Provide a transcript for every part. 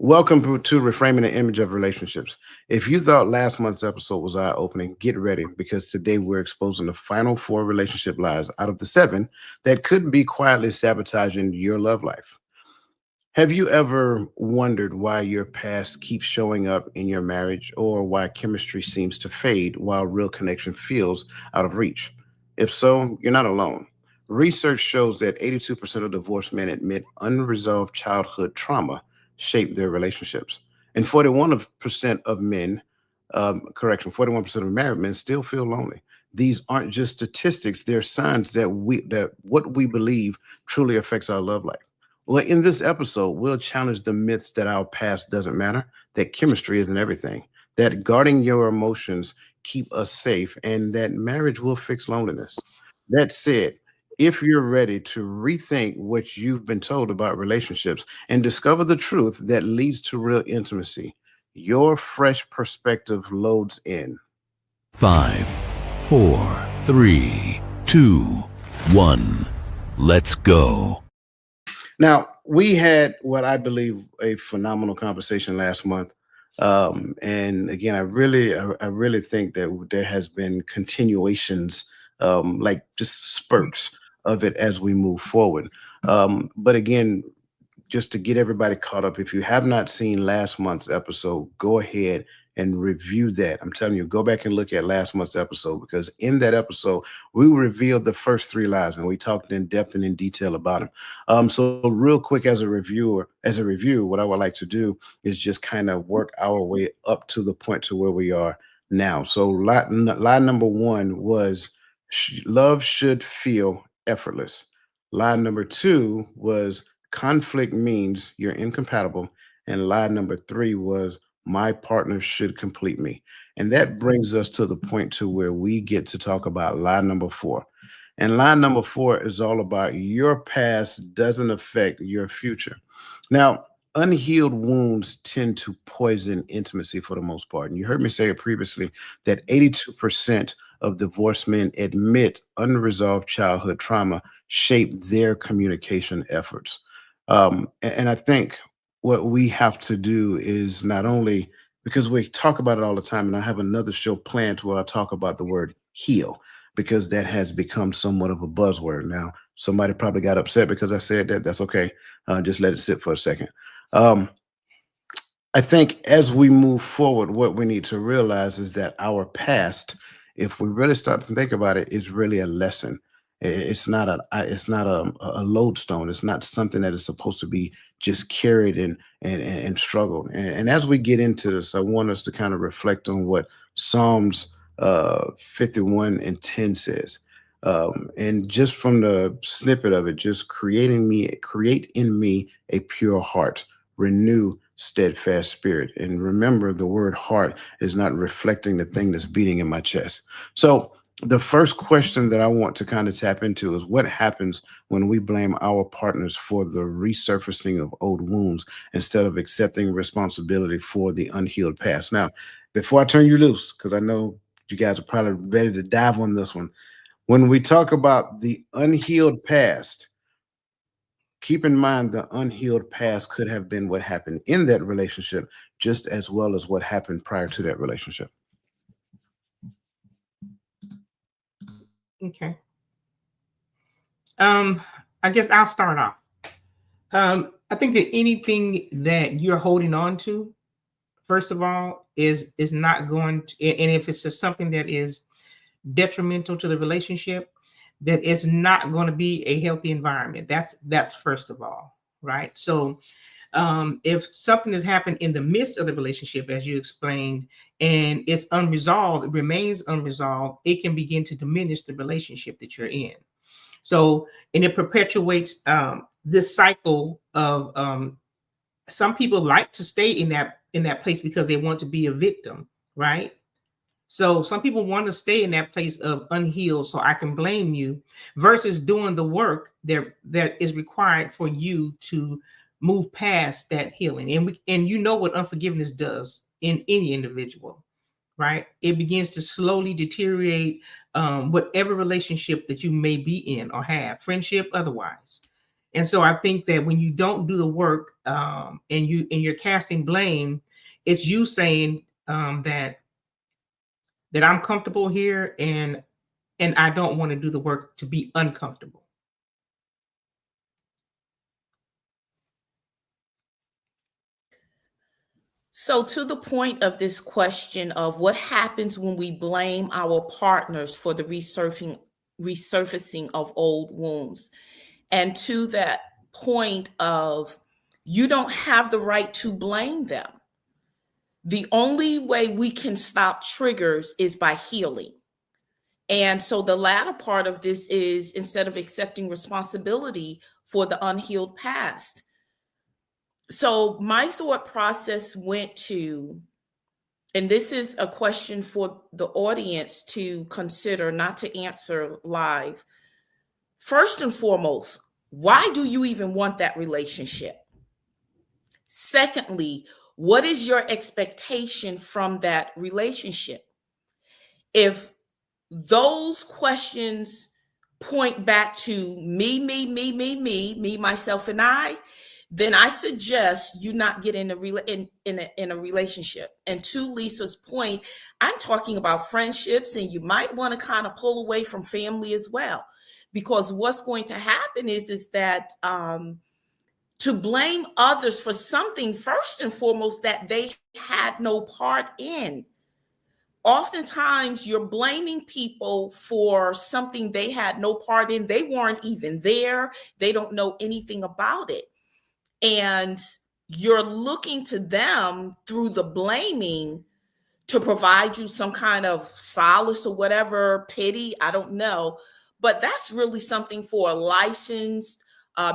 Welcome to Reframing the Image of Relationships. If you thought last month's episode was eye opening, get ready because today we're exposing the final four relationship lies out of the seven that could be quietly sabotaging your love life. Have you ever wondered why your past keeps showing up in your marriage or why chemistry seems to fade while real connection feels out of reach? If so, you're not alone. Research shows that 82% of divorced men admit unresolved childhood trauma shaped their relationships. And 41% of men, 41% of married men still feel lonely. These aren't just statistics, they're signs that what we believe truly affects our love life. Well, in this episode, we'll challenge the myths that our past doesn't matter, that chemistry isn't everything, that guarding your emotions keep us safe, and that marriage will fix loneliness. That said, if you're ready to rethink what you've been told about relationships and discover the truth that leads to real intimacy, your fresh perspective loads in. Five, four, three, two, one. Let's go. Now, we had what I believe a phenomenal conversation last month. And again, I really think that there has been continuations, like just spurts of it as we move forward. But again, just to get everybody caught up, if you have not seen last month's episode, go ahead and review that. I'm telling you, go back and look at last month's episode because in that episode, we revealed the first three lies and we talked in depth and in detail about them. So real quick, as a review, what I would like to do is just kind of work our way up to the point to where we are now. So lie number one was love should feel effortless. Lie number two was conflict means you're incompatible. And lie number three was my partner should complete me. And that brings us to the point to where we get to talk about lie number four. And lie number four is all about your past doesn't affect your future. Now, unhealed wounds tend to poison intimacy for the most part. And you heard me say it previously that 82% of divorced men admit unresolved childhood trauma shape their communication efforts. And I think what we have to do is not only because we talk about it all the time, and I have another show planned where I talk about the word heal because that has become somewhat of a buzzword now. Somebody probably got upset because I said that. That's okay. Just let it sit for a second. Um, I think as we move forward, what we need to realize is that our past, if we really start to think about it, is really a lesson. It's not a lodestone. It's not something that is supposed to be just carried and struggled. And as we get into this, I want us to kind of reflect on what Psalms 51 and 10 says. And just from the snippet of it, just create in me a pure heart, renew steadfast spirit. And remember, the word heart is not reflecting the thing that's beating in my chest. So, the first question that I want to kind of tap into is what happens when we blame our partners for the resurfacing of old wounds instead of accepting responsibility for the unhealed past. Now, before I turn you loose, because I know you guys are probably ready to dive on this one, when we talk about the unhealed past, keep in mind the unhealed past could have been what happened in that relationship just as well as what happened prior to that relationship. Okay. Um, I guess I'll start off. I think that anything that you're holding on to, first of all, is not going to, and if it's just something that is detrimental to the relationship, that it's not going to be a healthy environment. That's first of all, right? So if something has happened in the midst of the relationship, as you explained, and it's unresolved, it remains unresolved, it can begin to diminish the relationship that you're in. So, and it perpetuates this cycle of some people like to stay in that place because they want to be a victim, right? So some people want to stay in that place of unhealed, so I can blame you, versus doing the work that is required for you to move past that healing. And you know what unforgiveness does in any individual, right? It begins to slowly deteriorate whatever relationship that you may be in or have, friendship, otherwise. And so I think that when you don't do the work, and you're casting blame, it's you saying, that I'm comfortable here, and I don't want to do the work to be uncomfortable. So, to the point of this question of what happens when we blame our partners for the resurfacing of old wounds, and to that point of you don't have the right to blame them. The only way we can stop triggers is by healing. And so the latter part of this is, instead of accepting responsibility for the unhealed past. So my thought process went to, and this is a question for the audience to consider, not to answer live. First and foremost, why do you even want that relationship? Secondly, what is your expectation from that relationship? If those questions point back to me, myself, and I, then I suggest you not get in a relationship. And to Lisa's point, I'm talking about friendships, and you might want to kind of pull away from family as well, because what's going to happen is that to blame others for something, first and foremost, that they had no part in. Oftentimes, you're blaming people for something they had no part in. They weren't even there. They don't know anything about it. And you're looking to them through the blaming to provide you some kind of solace or whatever, pity, I don't know. But that's really something for a licensed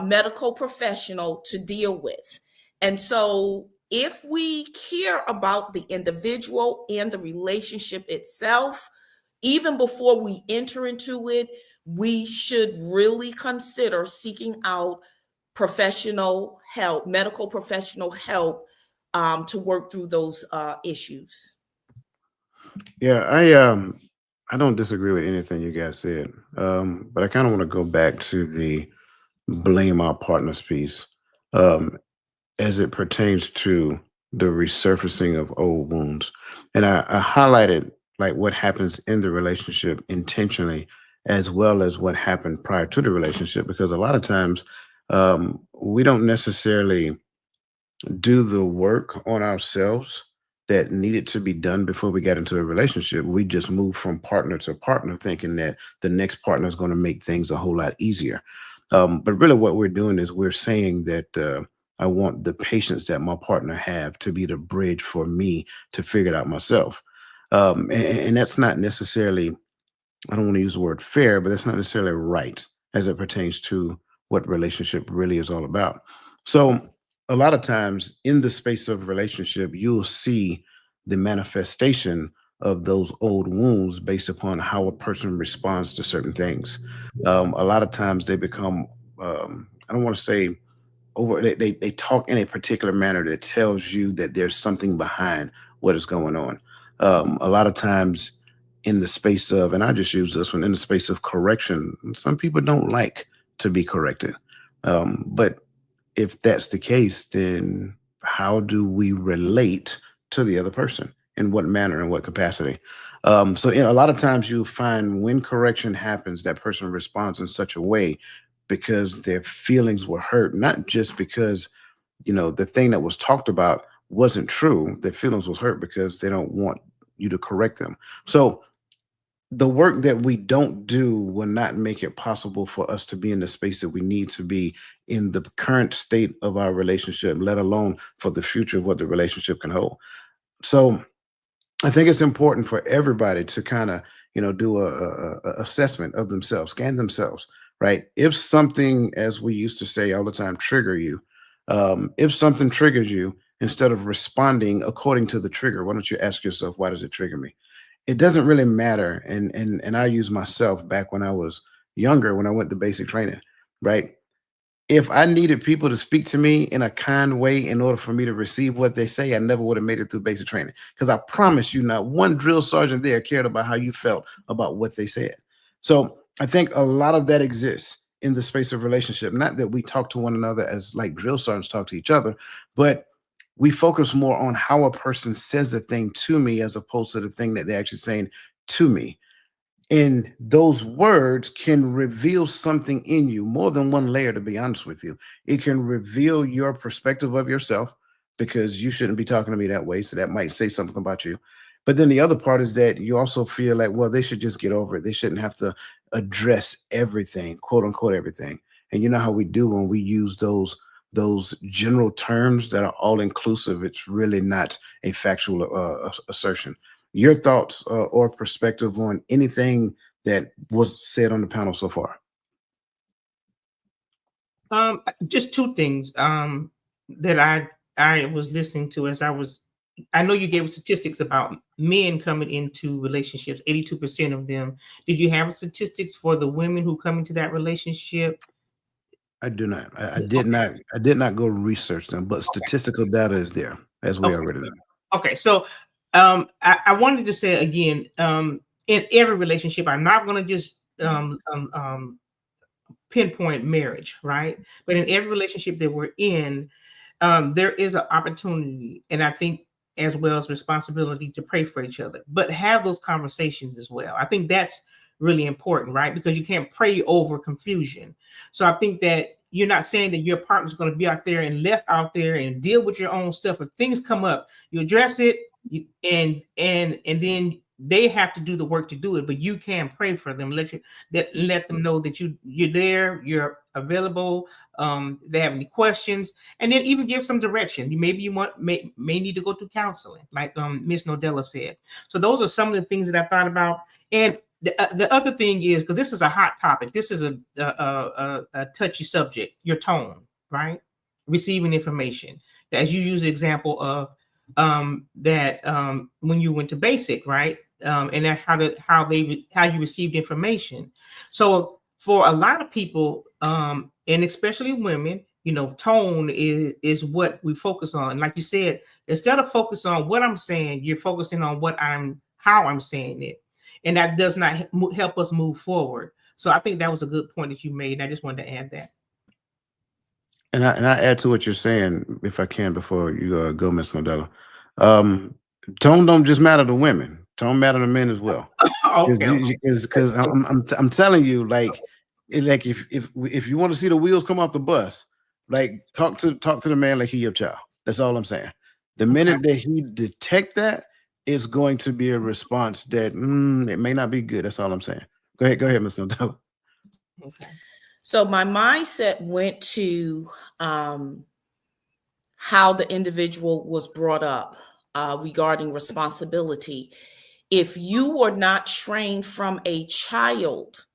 medical professional to deal with. And so if we care about the individual and the relationship itself, even before we enter into it, we should really consider seeking out professional help, medical professional help, to work through those issues. Yeah, I don't disagree with anything you guys said. But I kind of want to go back to the blame our partners piece. Um, as it pertains to the resurfacing of old wounds. And I highlighted like what happens in the relationship intentionally, as well as what happened prior to the relationship, because a lot of times we don't necessarily do the work on ourselves that needed to be done before we got into a relationship. We just move from partner to partner thinking that the next partner is going to make things a whole lot easier. But really, what we're doing is we're saying that I want the patience that my partner have to be the bridge for me to figure it out myself. And that's not necessarily, I don't want to use the word fair, but that's not necessarily right as it pertains to what relationship really is all about. So, a lot of times in the space of relationship, you'll see the manifestation of those old wounds based upon how a person responds to certain things. A lot of times they become, I don't want to say over, they talk in a particular manner that tells you that there's something behind what is going on. A lot of times in the space of, and I just use this one, in the space of correction, some people don't like to be corrected. But if that's the case, then how do we relate to the other person? In what manner and what capacity? So, a lot of times you find when correction happens, that person responds in such a way because their feelings were hurt, not just because, the thing that was talked about wasn't true. Their feelings was hurt because they don't want you to correct them. So, the work that we don't do will not make it possible for us to be in the space that we need to be in the current state of our relationship, let alone for the future of what the relationship can hold. So I think it's important for everybody to kind of, do a assessment of themselves, scan themselves, right? If something, as we used to say all the time, trigger you, if something triggers you, instead of responding according to the trigger, why don't you ask yourself, why does it trigger me? It doesn't really matter. And I use myself back when I was younger, when I went to basic training, right? If I needed people to speak to me in a kind way in order for me to receive what they say, I never would have made it through basic training. Because I promise you, not one drill sergeant there cared about how you felt about what they said. So I think a lot of that exists. in the space of relationship. Not that we talk to one another as like drill sergeants talk to each other, but we focus more on how a person says the thing to me as opposed to the thing that they're actually saying to me. And those words can reveal something in you, more than one layer, to be honest with you. It can reveal your perspective of yourself, because you shouldn't be talking to me that way. So that might say something about you. But then the other part is that you also feel like, well, they should just get over it. They shouldn't have to address everything, quote unquote, everything. And you know how we do when we use those general terms that are all inclusive. It's really not a factual assertion. Your thoughts or perspective on anything that was said on the panel so far? Just two things that I was listening to as I know you gave statistics about men coming into relationships, 82% of them. Did you have statistics for the women who come into that relationship? I do not. I Okay. did not. I did not go research them, but statistical data is there, as we already know. Okay, so I wanted to say again, in every relationship, I'm not going to just pinpoint marriage, right? But in every relationship that we're in, there is an opportunity, and I think as well as responsibility to pray for each other, but have those conversations as well. I think that's really important, right? Because you can't pray over confusion. So I think that you're not saying that your partner's going to be out there and left out there and deal with your own stuff. If things come up, you address it, and then they have to do the work to do it. But you can pray for them, let them know that you're there, you're available. If they have any questions, and then even give some direction. Maybe you may need to go to counseling, like Miss Nodella said. So those are some of the things that I thought about. And the other thing is, because this is a hot topic, this is a touchy subject, your tone, right? Receiving information. As you use the example of that when you went to basic, right? And that's how you received information. So for a lot of people, and especially women, tone is what we focus on. Like you said, instead of focus on what I'm saying, you're focusing on how I'm saying it, and that does not help us move forward. So I think that was a good point that you made, and I just wanted to add that. And I add to what you're saying, if I can, before you go, Miss Modella. Tone don't just matter to women. Tone matter to men as well. Okay. Because I'm telling you, like if you want to see the wheels come off the bus, like talk to the man like he your child. That's all I'm saying. The minute that he detect that, it's going to be a response that it may not be good. That's all I'm saying. Go ahead, Miss Modella. Okay. So my mindset went to how the individual was brought up regarding responsibility. If you were not trained from a child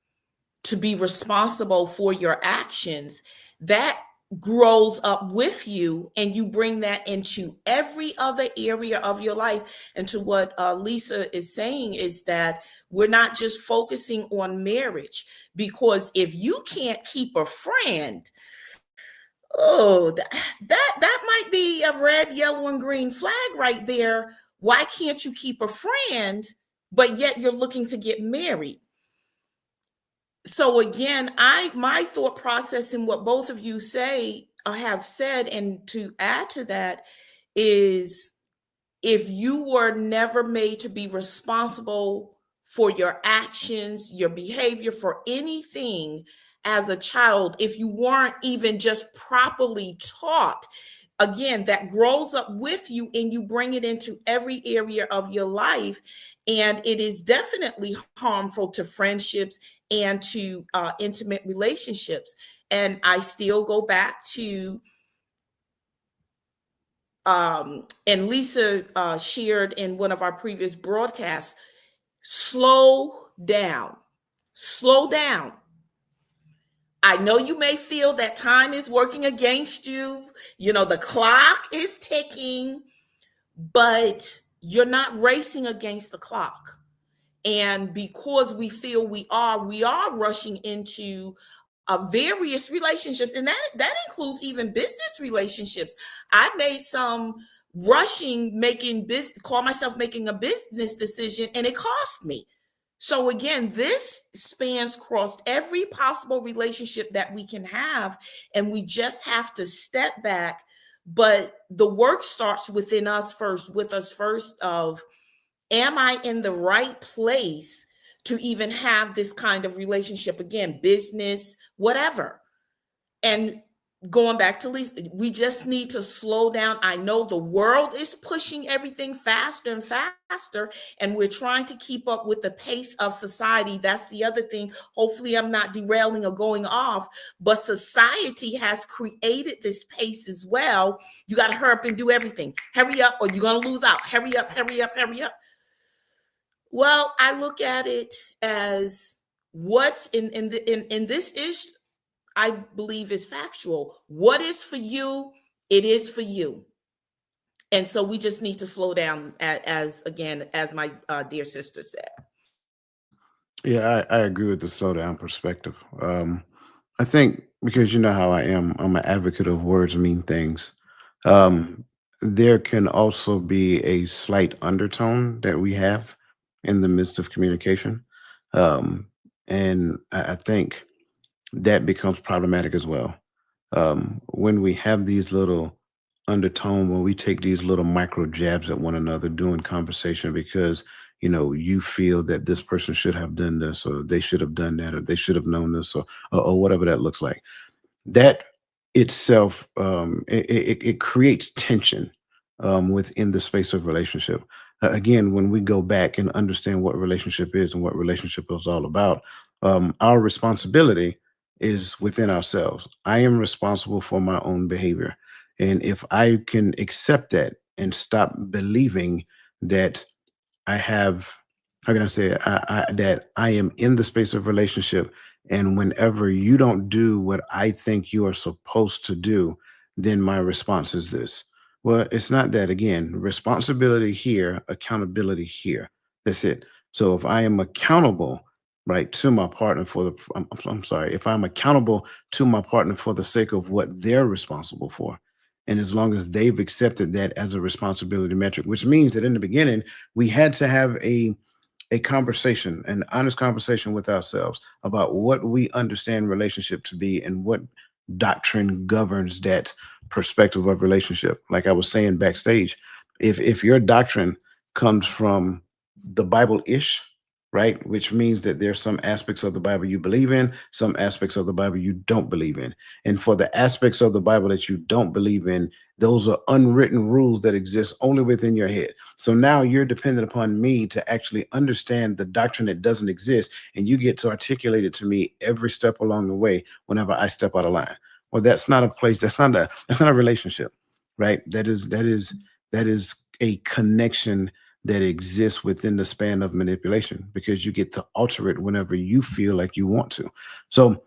to be responsible for your actions, that grows up with you, and you bring that into every other area of your life. And to what Lisa is saying is that we're not just focusing on marriage, because if you can't keep a friend, that might be a red, yellow, and green flag right there. Why can't you keep a friend, but yet you're looking to get married? So again, my thought process in what both of you say have said, and to add to that, is if you were never made to be responsible for your actions, your behavior, for anything as a child, if you weren't even just properly taught, again, that grows up with you and you bring it into every area of your life. And it is definitely harmful to friendships and to intimate relationships. And I still go back to, and Lisa shared in one of our previous broadcasts, slow down. Slow down. I know you may feel that time is working against you. The clock is ticking, but you're not racing against the clock. And because we feel we are rushing into various relationships, and that includes even business relationships. I made some rushing, call myself making a business decision, and it cost me. So again, this spans across every possible relationship that we can have, and we just have to step back. But the work starts within us first, with us first of, am I in the right place to even have this kind of relationship? Again, business, whatever. And going back to Lisa, we just need to slow down. I know the world is pushing everything faster and faster, and we're trying to keep up with the pace of society. That's the other thing. Hopefully, I'm not derailing or going off, but society has created this pace as well. You got to hurry up and do everything. Hurry up, or you're going to lose out. Hurry up, hurry up, hurry up. Well, I look at it as what's in this issue. I believe is factual. What is for you, it is for you. And so we just need to slow down, as again, as my dear sister said. Yeah, I agree with the slow down perspective. I think because you know how I am, I'm an advocate of words mean things. Um, there can also be a slight undertone that we have in the midst of communication. Um, and I think that becomes problematic as well. When we have these little undertone, when we take these little micro jabs at one another during conversation because you feel that this person should have done this or they should have done that or they should have known this or whatever that looks like, that itself it creates tension within the space of relationship. Again, when we go back and understand what relationship is and what relationship is all about, our responsibility is within ourselves. I am responsible for my own behavior, and if I can accept that and stop believing that I have, how can I say it? That I am in the space of relationship, and whenever you don't do what I think you are supposed to do, then my response is this. Well, it's not that. Again, responsibility here, accountability here. That's it. So if I am accountable, right, to my partner for the, I'm sorry, if I'm accountable to my partner for the sake of what they're responsible for, and as long as they've accepted that as a responsibility metric, which means that in the beginning we had to have a conversation, an honest conversation with ourselves about what we understand relationship to be and what doctrine governs that perspective of relationship. Like I was saying backstage, if your doctrine comes from the Bible-ish, right, which means that there's some aspects of the Bible you believe in, some aspects of the Bible you don't believe in. And for the aspects of the Bible that you don't believe in, those are unwritten rules that exist only within your head. So now you're dependent upon me to actually understand the doctrine that doesn't exist, and you get to articulate it to me every step along the way whenever I step out of line. Well, that's not a place, that's not a relationship, right? That is a connection that exists within the span of manipulation because you get to alter it whenever you feel like you want to. So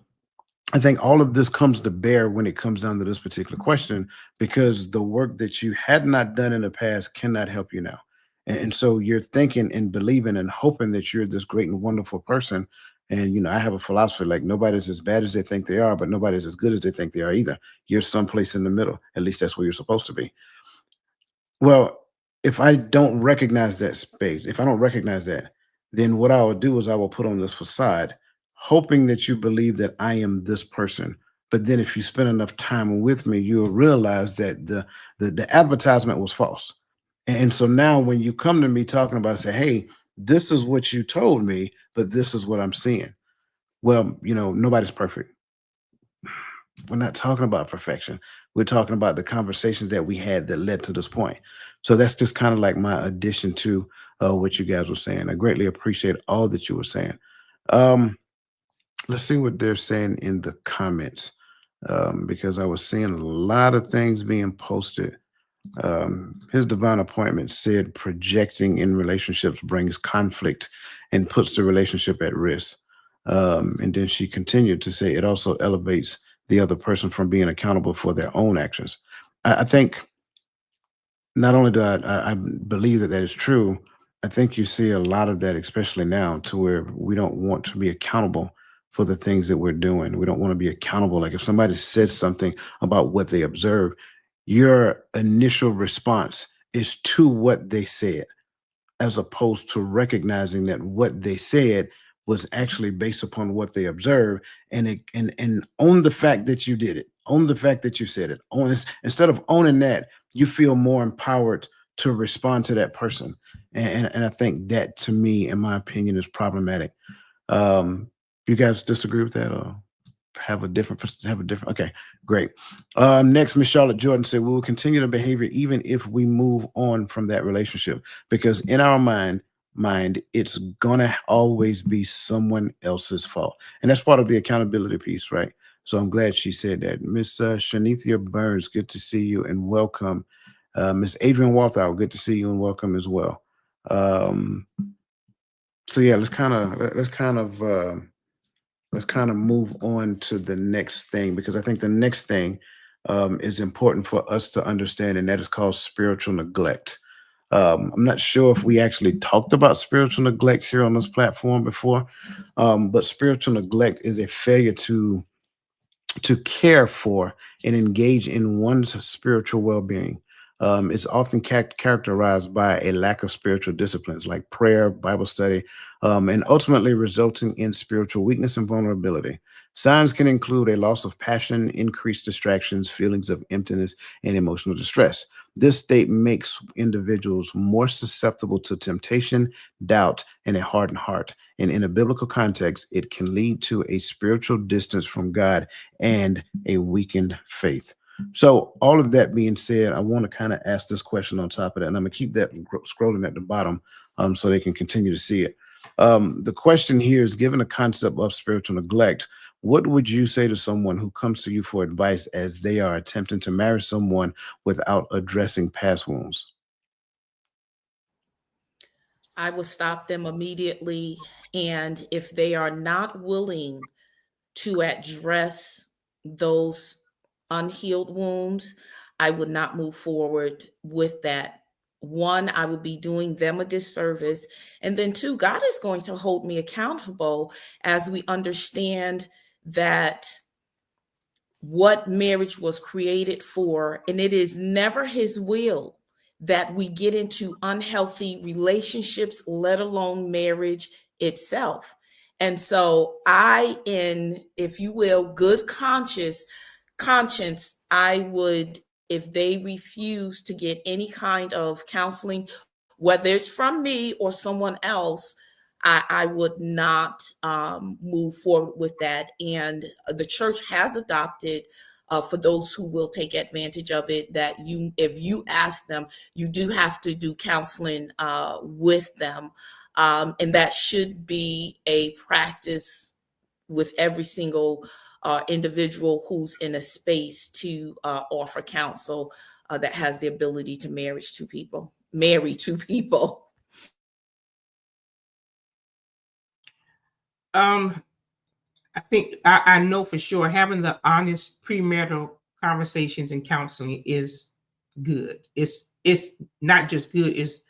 I think all of this comes to bear when it comes down to this particular question, because the work that you had not done in the past cannot help you now. And so you're thinking and believing and hoping that you're this great and wonderful person. And, I have a philosophy like nobody's as bad as they think they are, but nobody's as good as they think they are either. You're someplace in the middle. At least that's where you're supposed to be. Well, if I don't recognize that space, if I don't recognize that, then what I will do is I will put on this facade, hoping that you believe that I am this person. But then if you spend enough time with me, you'll realize that the advertisement was false. And so now when you come to me talking about, say, hey, this is what you told me, but this is what I'm seeing. Well, nobody's perfect. We're not talking about perfection. We're talking about the conversations that we had that led to this point. So that's just kind of like my addition to what you guys were saying. I greatly appreciate all that you were saying. Um, let's see what they're saying in the comments, because I was seeing a lot of things being posted. His divine appointment said projecting in relationships brings conflict and puts the relationship at risk. And then she continued to say it also elevates the other person from being accountable for their own actions. I think not only do I believe that that is true, I think you see a lot of that, especially now, to where we don't want to be accountable for the things that we're doing. We don't want to be accountable. Like if somebody says something about what they observe, your initial response is to what they said. as opposed to recognizing that what they said was actually based upon what they observed, and own the fact that you did it, own the fact that you said it, own it. Instead of owning that, you feel more empowered to respond to that person. And I think that, to me, in my opinion, is problematic. You guys disagree with that, or have a different? Okay, great. Next, Miss Charlotte Jordan said, we will continue the behavior even if we move on from that relationship, because in our mind, it's gonna always be someone else's fault. And that's part of the accountability piece, right? So I'm glad she said that. Miss Shanithia Burns, good to see you and welcome. Miss Adrian Walthour, good to see you and welcome as well. Um, so yeah, let's kind of move on to the next thing, because I think the next thing is important for us to understand, and that is called spiritual neglect. I'm not sure if we actually talked about spiritual neglect here on this platform before, but spiritual neglect is a failure to care for and engage in one's spiritual well-being. It's often characterized by a lack of spiritual disciplines like prayer, Bible study, and ultimately resulting in spiritual weakness and vulnerability. Signs can include a loss of passion, increased distractions, feelings of emptiness, and emotional distress. This state makes individuals more susceptible to temptation, doubt, and a hardened heart. And in a biblical context, it can lead to a spiritual distance from God and a weakened faith. So, all of that being said, I want to kind of ask this question on top of that, and I'm gonna keep that scrolling at the bottom, so they can continue to see it. The question here is: given the concept of spiritual neglect, what would you say to someone who comes to you for advice as they are attempting to marry someone without addressing past wounds? I will stop them immediately. And if they are not willing to address those unhealed wounds, I would not move forward with that. One, I would be doing them a disservice. And then two, God is going to hold me accountable as we understand that what marriage was created for, and it is never his will that we get into unhealthy relationships, let alone marriage itself. And so I, in, if you will, good conscience, I would, if they refuse to get any kind of counseling, whether it's from me or someone else, I would not move forward with that. And the church has adopted, for those who will take advantage of it, that you, if you ask them, you do have to do counseling with them. And that should be a practice with every single individual who's in a space to offer counsel, that has the ability to marry two people. Um, I think I know for sure having the honest premarital conversations and counseling is good. It's not just good; it's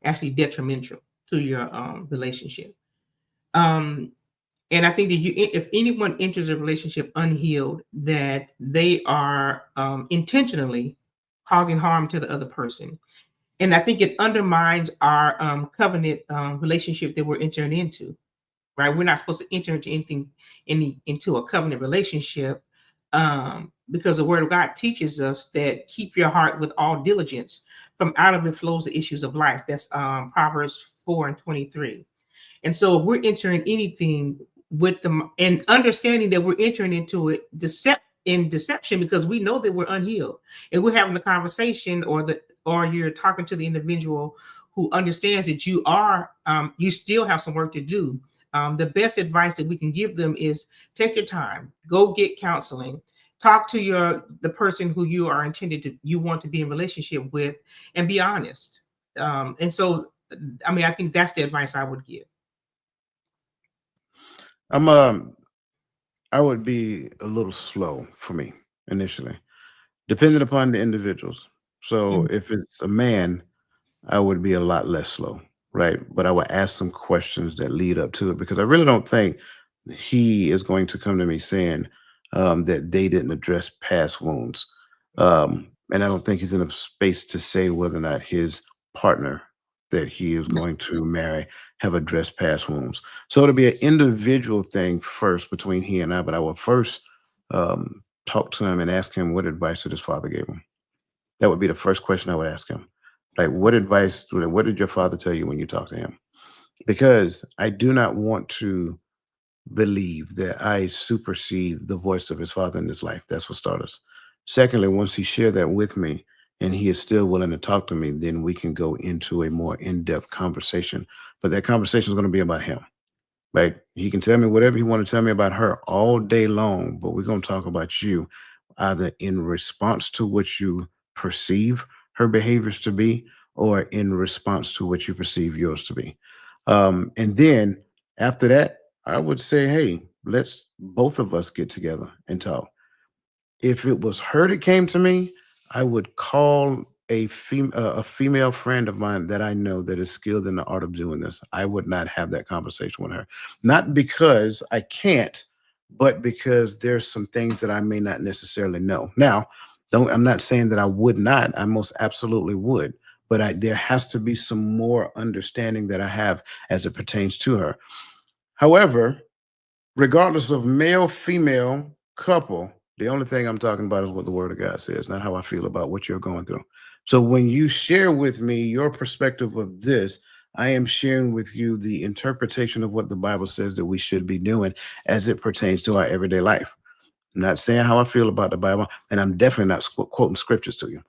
actually detrimental to your relationship. Um, and I think that if anyone enters a relationship unhealed, that they are intentionally causing harm to the other person. And I think it undermines our covenant relationship that we're entering into. Right? We're not supposed to enter into anything into a covenant relationship, because the Word of God teaches us that keep your heart with all diligence. From out of it flows the issues of life. That's Proverbs 4:23. And so if we're entering anything with them and understanding that we're entering into it in deception, because we know that we're unhealed, and we're having a conversation, or you're talking to the individual who understands that you still have some work to do. The best advice that we can give them is take your time, go get counseling, talk to the person who you want to be in relationship with, and be honest. And so, I mean, I think that's the advice I would give. I'm I would be a little slow for me initially, depending upon the individuals. So Mhm. if it's a man, I would be a lot less slow, right? But I would ask some questions that lead up to it, because I really don't think he is going to come to me saying that they didn't address past wounds. And I don't think he's in a space to say whether or not his partner that he is going to marry have addressed past wounds. So it'll be an individual thing first between he and I, but I will first talk to him and ask him what advice that his father gave him. That would be the first question I would ask him. Like, what did your father tell you when you talked to him? Because I do not want to believe that I supersede the voice of his father in his life. That's for starters. Secondly, once he shared that with me and he is still willing to talk to me, then we can go into a more in-depth conversation. But that conversation is going to be about him. Like, he can tell me whatever he want to tell me about her all day long, but we're going to talk about you, either in response to what you perceive her behaviors to be, or in response to what you perceive yours to be. And then after that, I would say, hey, let's both of us get together and talk. If it was her that came to me, I would call a female friend of mine that I know that is skilled in the art of doing this. I would not have that conversation with her, not because I can't, but because there's some things that I may not necessarily know. Now, don't I'm not saying that I would not. I most absolutely would, but there has to be some more understanding that I have as it pertains to her. However, regardless of male, female, couple, the only thing I'm talking about is what the word of God says, not how I feel about what you're going through. So when you share with me your perspective of this, I am sharing with you the interpretation of what the Bible says that we should be doing as it pertains to our everyday life. I'm not saying how I feel about the Bible, and I'm definitely not quoting scriptures to you,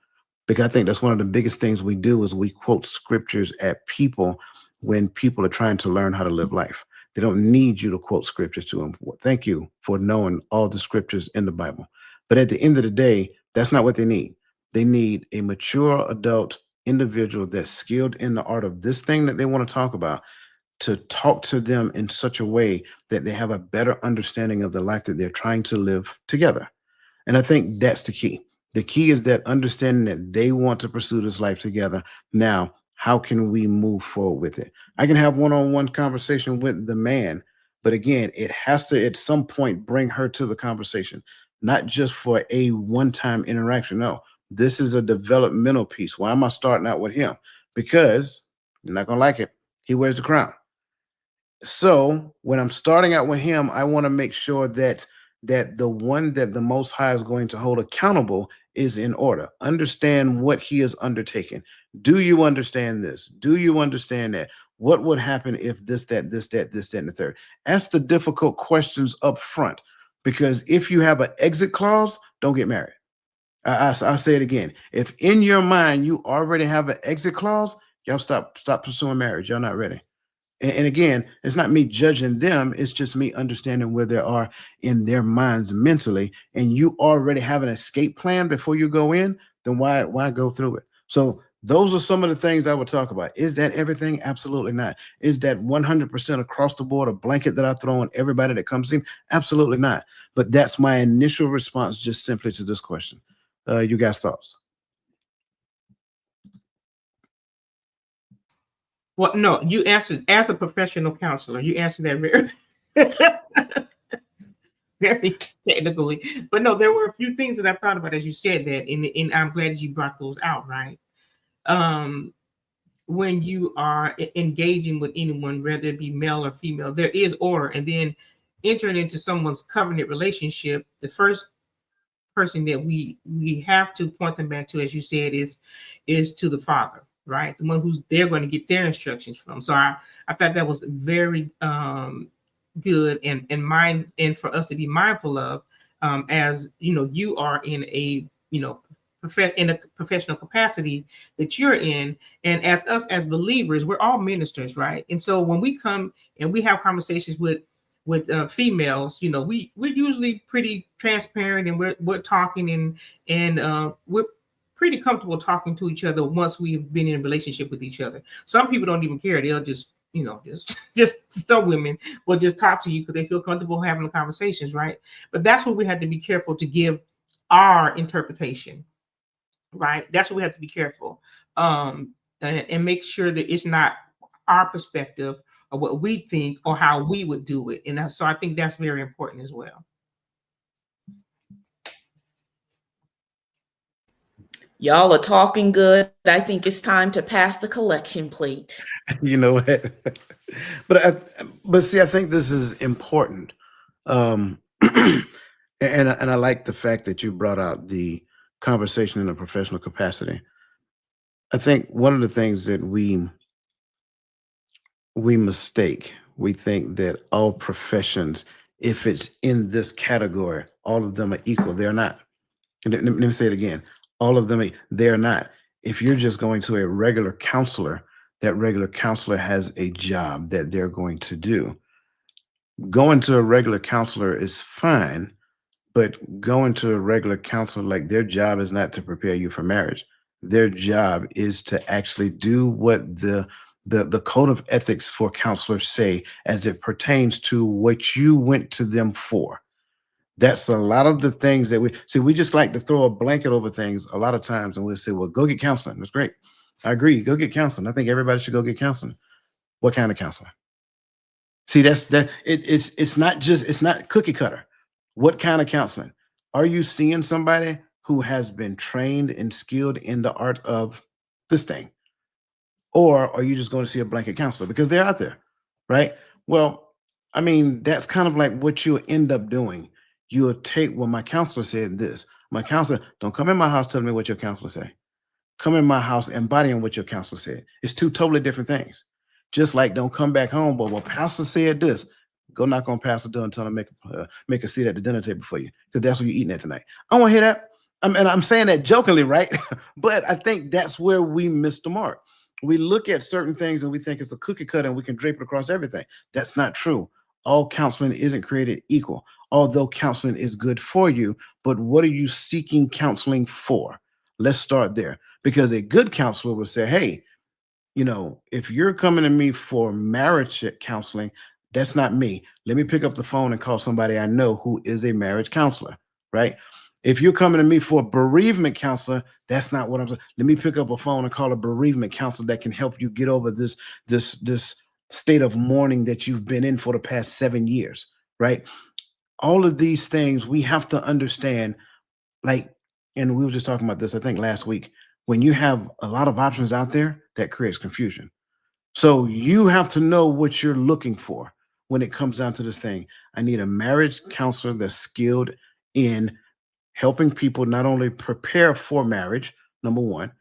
because I think that's one of the biggest things we do is we quote scriptures at people when people are trying to learn how to live life. They don't need you to quote scriptures to them. Well, thank you for knowing all the scriptures in the Bible. But at the end of the day, that's not what they need. They need a mature adult individual that's skilled in the art of this thing that they want to talk about, to talk to them in such a way that they have a better understanding of the life that they're trying to live together. And I think that's the key. The key is that understanding that they want to pursue this life together. Now, how can we move forward with it? I can have one-on-one conversation with the man, but again, it has to at some point bring her to the conversation, not just for a one-time interaction. No, this is a developmental piece. Why am I starting out with him? Because you're not gonna like it. He wears the crown. So when I'm starting out with him, I want to make sure that the one that the Most High is going to hold accountable is in order. Understand what he is undertaking. Do you understand this? Do you understand that? What would happen if this, that, this, that, this, that, and the third? Ask the difficult questions up front, because if you have an exit clause, don't get married. I'll say it again. If in your mind you already have an exit clause, y'all stop pursuing marriage. Y'all not ready. And again, it's not me judging them. It's just me understanding where they are in their minds mentally. And you already have an escape plan before you go in, then why go through it? So those are some of the things I would talk about. Is that everything? Absolutely not. Is that 100% across the board a blanket that I throw on everybody that comes in? Absolutely not. But that's my initial response just simply to this question. You guys' thoughts? Well, no, you answered as a professional counselor. You answered that very, very technically. But no, there were a few things that I thought about as you said that, and I'm glad that you brought those out. Right, when you are engaging with anyone, whether it be male or female, there is order, and then entering into someone's covenant relationship, the first person that we have to point them back to, as you said, is to the father, right? The one who's they're going to get their instructions from. So I thought that was very good and for us to be mindful of, as you know, you are in a in a professional capacity that you're in, and as us as believers, we're all ministers, right? And so when we come and we have conversations with females, we're usually pretty transparent, and we're talking and we're pretty comfortable talking to each other once we've been in a relationship with each other. Some people don't even care; they'll just just some women will just talk to you because they feel comfortable having the conversations, right? But that's what we have to be careful to give our interpretation, right? That's what we have to be careful, and make sure that it's not our perspective or what we think or how we would do it. And so I think that's very important as well. Y'all are talking good. I think it's time to pass the collection plate. You know what? But see, I think this is important. Um, and I like the fact that you brought out the conversation in a professional capacity. I think one of the things that we mistake, we think that all professions, if it's in this category, all of them are equal. They're not. And let me say it again. All of them, they're not. If you're just going to a regular counselor, that regular counselor has a job that they're going to do. Going to a regular counselor is fine, but going to a regular counselor, like their job is not to prepare you for marriage. Their job is to actually do what the code of ethics for counselors say as it pertains to what you went to them for. That's a lot of the things that we see. We just like to throw a blanket over things a lot of times, and we'll say, well, go get counseling. That's great. I agree. Go get counseling. I think everybody should go get counseling. What kind of counseling? See, it's not just, it's not cookie cutter. What kind of counseling? Are you seeing somebody who has been trained and skilled in the art of this thing? Or are you just going to see a blanket counselor because they're out there, right? Well, I mean, that's kind of like what you'll end up doing. You'll take, well, my counselor said this. My counselor, don't come in my house telling me what your counselor say. Come in my house embodying what your counselor said. It's two totally different things. Just like don't come back home, but well, pastor said this. Go knock on pastor door and tell him make a seat at the dinner table for you because that's what you're eating at tonight. I want to hear that. And I'm saying that jokingly, right? But I think that's where we miss the mark. We look at certain things and we think it's a cookie cutter and we can drape it across everything. That's not true. All counseling isn't created equal, although counseling is good for you. But what are you seeking counseling for? Let's start there. Because a good counselor will say, hey, if you're coming to me for marriage counseling, that's not me. Let me pick up the phone and call somebody I know who is a marriage counselor, right? If you're coming to me for a bereavement counselor, that's not what I'm saying. Let me pick up a phone and call a bereavement counselor that can help you get over this state of mourning that you've been in for the past 7 years, right? All of these things we have to understand, like, and we were just talking about this, I think last week, when you have a lot of options out there, that creates confusion. So you have to know what you're looking for when it comes down to this thing. I need a marriage counselor that's skilled in helping people not only prepare for marriage, number one,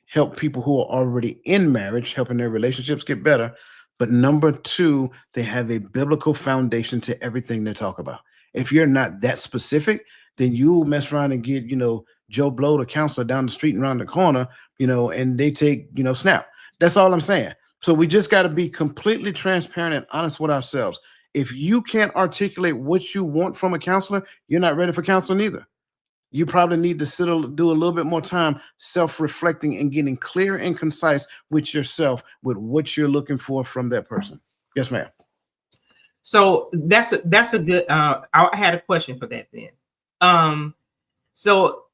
help people who are already in marriage, helping their relationships get better. But number two, they have a biblical foundation to everything they talk about. If you're not that specific, then you mess around and get, Joe Blow, the counselor down the street and around the corner, and they take, snap. That's all I'm saying. So we just got to be completely transparent and honest with ourselves. If you can't articulate what you want from a counselor, you're not ready for counseling either. You probably need to do a little bit more time self-reflecting and getting clear and concise with yourself with what you're looking for from that person. Yes, ma'am. So that's a good. I had a question for that then. So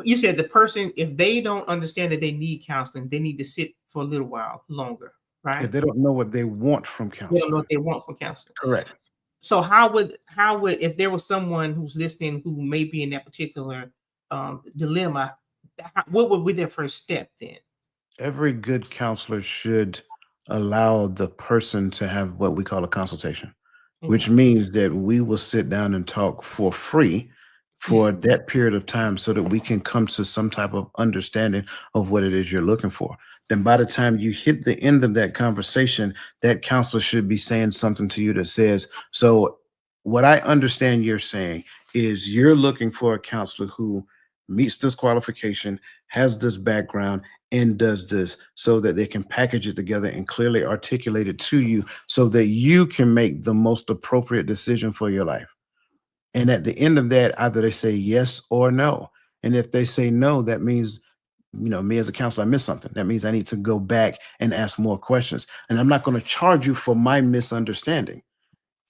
you said the person, if they don't understand that they need counseling, they need to sit for a little while longer, right? If they don't know what they want from They counseling. don't know what they want from counseling. Correct. So how would if there was someone who's listening who may be in that particular dilemma, what would be their first step then? Every good counselor should allow the person to have what we call a consultation, which means that we will sit down and talk for free for that period of time so that we can come to some type of understanding of what it is you're looking for. Then by the time you hit the end of that conversation, that counselor should be saying something to you that says, so what I understand you're saying is you're looking for a counselor who meets this qualification, has this background, and does this so that they can package it together and clearly articulate it to you so that you can make the most appropriate decision for your life. And at the end of that, either they say yes or no. And if they say no, that means, me as a counselor, I missed something. That means I need to go back and ask more questions. And I'm not going to charge you for my misunderstanding.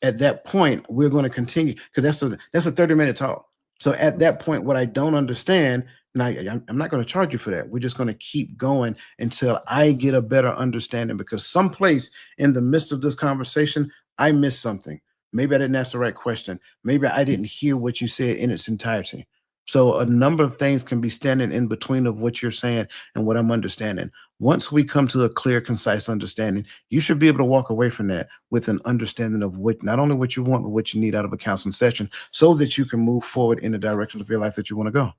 At that point, we're going to continue because that's a 30-minute talk. So at that point, what I don't understand, now I'm not going to charge you for that. We're just going to keep going until I get a better understanding, because someplace in the midst of this conversation, I missed something. Maybe I didn't ask the right question. Maybe I didn't hear what you said in its entirety. So a number of things can be standing in between of what you're saying and what I'm understanding. Once we come to a clear, concise understanding, you should be able to walk away from that with an understanding of what, not only what you want, but what you need out of a counseling session so that you can move forward in the direction of your life that you want to go.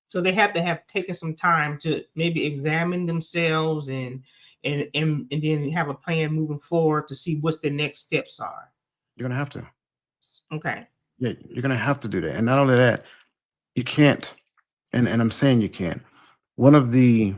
So they have to have taken some time to maybe examine themselves and then have a plan moving forward to see what's the next steps are. You're going to have to. Okay. Yeah, you're going to have to do that. And not only that, you can't, and I'm saying you can't. One of the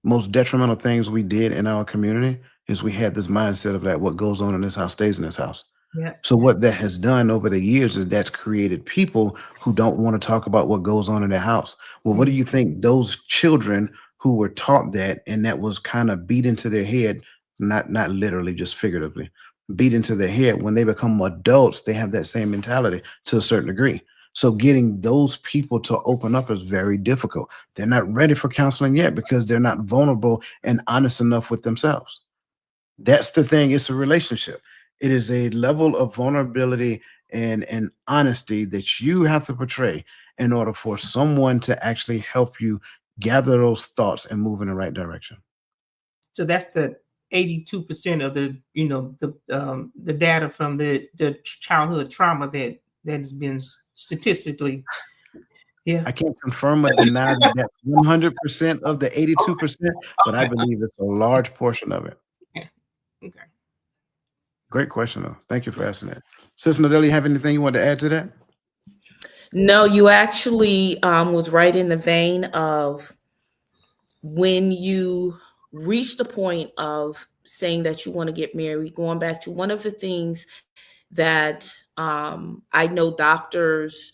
most detrimental things we did in our community is we had this mindset of that what goes on in this house stays in this house. Yeah. So what that has done over the years is that's created people who don't want to talk about what goes on in their house. Well, what do you think those children who were taught that and that was kind of beat into their head, not literally, just figuratively, beat into their head when they become adults, they have that same mentality to a certain degree. So getting those people to open up is very difficult. They're not ready for counseling yet because they're not vulnerable and honest enough with themselves. That's the thing. It's a relationship. It is a level of vulnerability and honesty that you have to portray in order for someone to actually help you gather those thoughts and move in the right direction. So that's the 82% of the, the data from the childhood trauma that has been statistically. Yeah. I can't confirm or deny that that's 100% of the 82%, but I believe it's a large portion of it. Okay. Great question, though. Thank you for asking that. Sis Nadell, you have anything you want to add to that? No, you actually was right in the vein of when you reach the point of saying that you want to get married, going back to one of the things that I know doctors,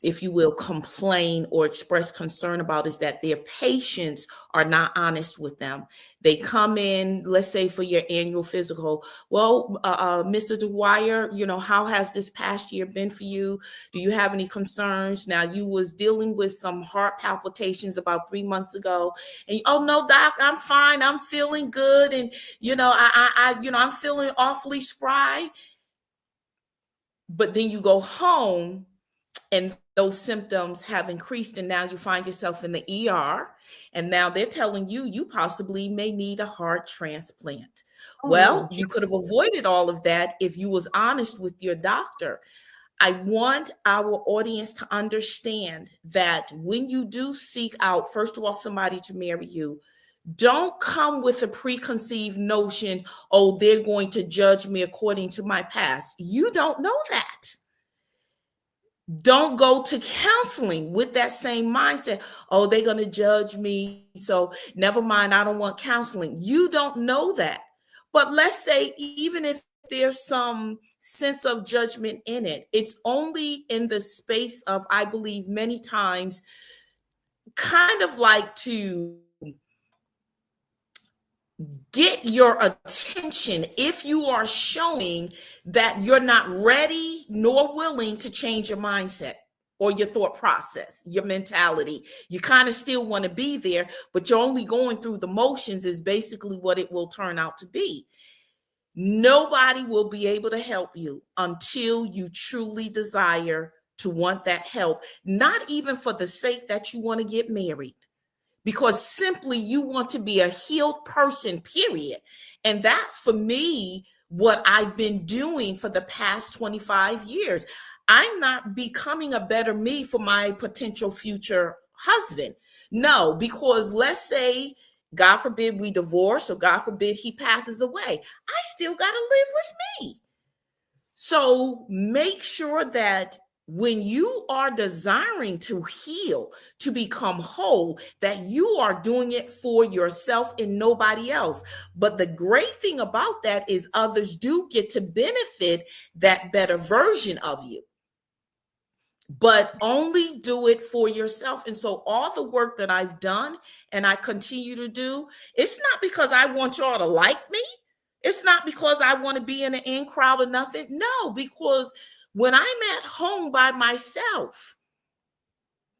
if you will, complain or express concern about is that their patients are not honest with them. They come in, let's say for your annual physical. Well, Mr. Dwyer, how has this past year been for you? Do you have any concerns? Now, you was dealing with some heart palpitations about 3 months ago, and oh no, doc, I'm fine. I'm feeling good, and I'm feeling awfully spry. But then you go home and those symptoms have increased, and now you find yourself in the ER, and now they're telling you possibly may need a heart transplant. Well, you could have avoided all of that if you was honest with your doctor. I want our audience to understand that when you do seek out, first of all, somebody to marry you, don't come with a preconceived notion, oh, they're going to judge me according to my past. You don't know that. Don't go to counseling with that same mindset. Oh, they're going to judge me, so never mind, I don't want counseling. You don't know that. But let's say even if there's some sense of judgment in it, it's only in the space of, I believe, many times, kind of like to get your attention if you are showing that you're not ready nor willing to change your mindset or your thought process, your mentality. You kind of still want to be there, but you're only going through the motions is basically what it will turn out to be. Nobody will be able to help you until you truly desire to want that help, not even for the sake that you want to get married, because simply you want to be a healed person, period. And that's, for me, what I've been doing for the past 25 years. I'm not becoming a better me for my potential future husband. No, because let's say, God forbid, we divorce, or God forbid he passes away. I still got to live with me. So make sure that when you are desiring to heal, to become whole, that you are doing it for yourself and nobody else. But the great thing about that is others do get to benefit that better version of you. But only do it for yourself. And so all the work that I've done and I continue to do, it's not because I want y'all to like me. It's not because I want to be in an in crowd or nothing. No, because when I'm at home by myself,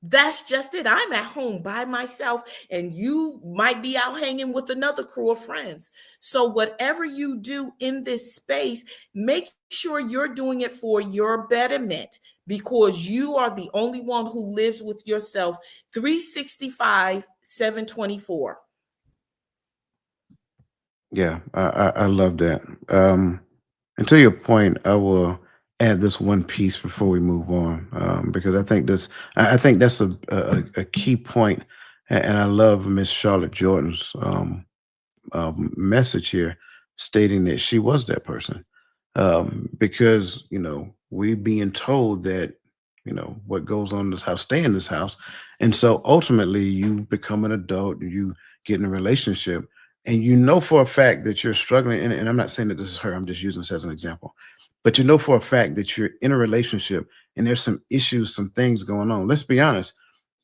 That's just it. I'm at home by myself, and you might be out hanging with another crew of friends. So, whatever you do in this space, make sure you're doing it for your betterment, because you are the only one who lives with yourself 365, 724. Yeah, I love that. And to your point, I will add this one piece before we move on, because I think that's a key point, and I love Miss Charlotte Jordan's message here, stating that she was that person, because we being told that what goes on in this house stay in this house, and so ultimately you become an adult, you get in a relationship, and you know for a fact that you're struggling, and I'm not saying that this is her, I'm just using this as an example, but you know for a fact that you're in a relationship and there's some issues, some things going on. Let's be honest,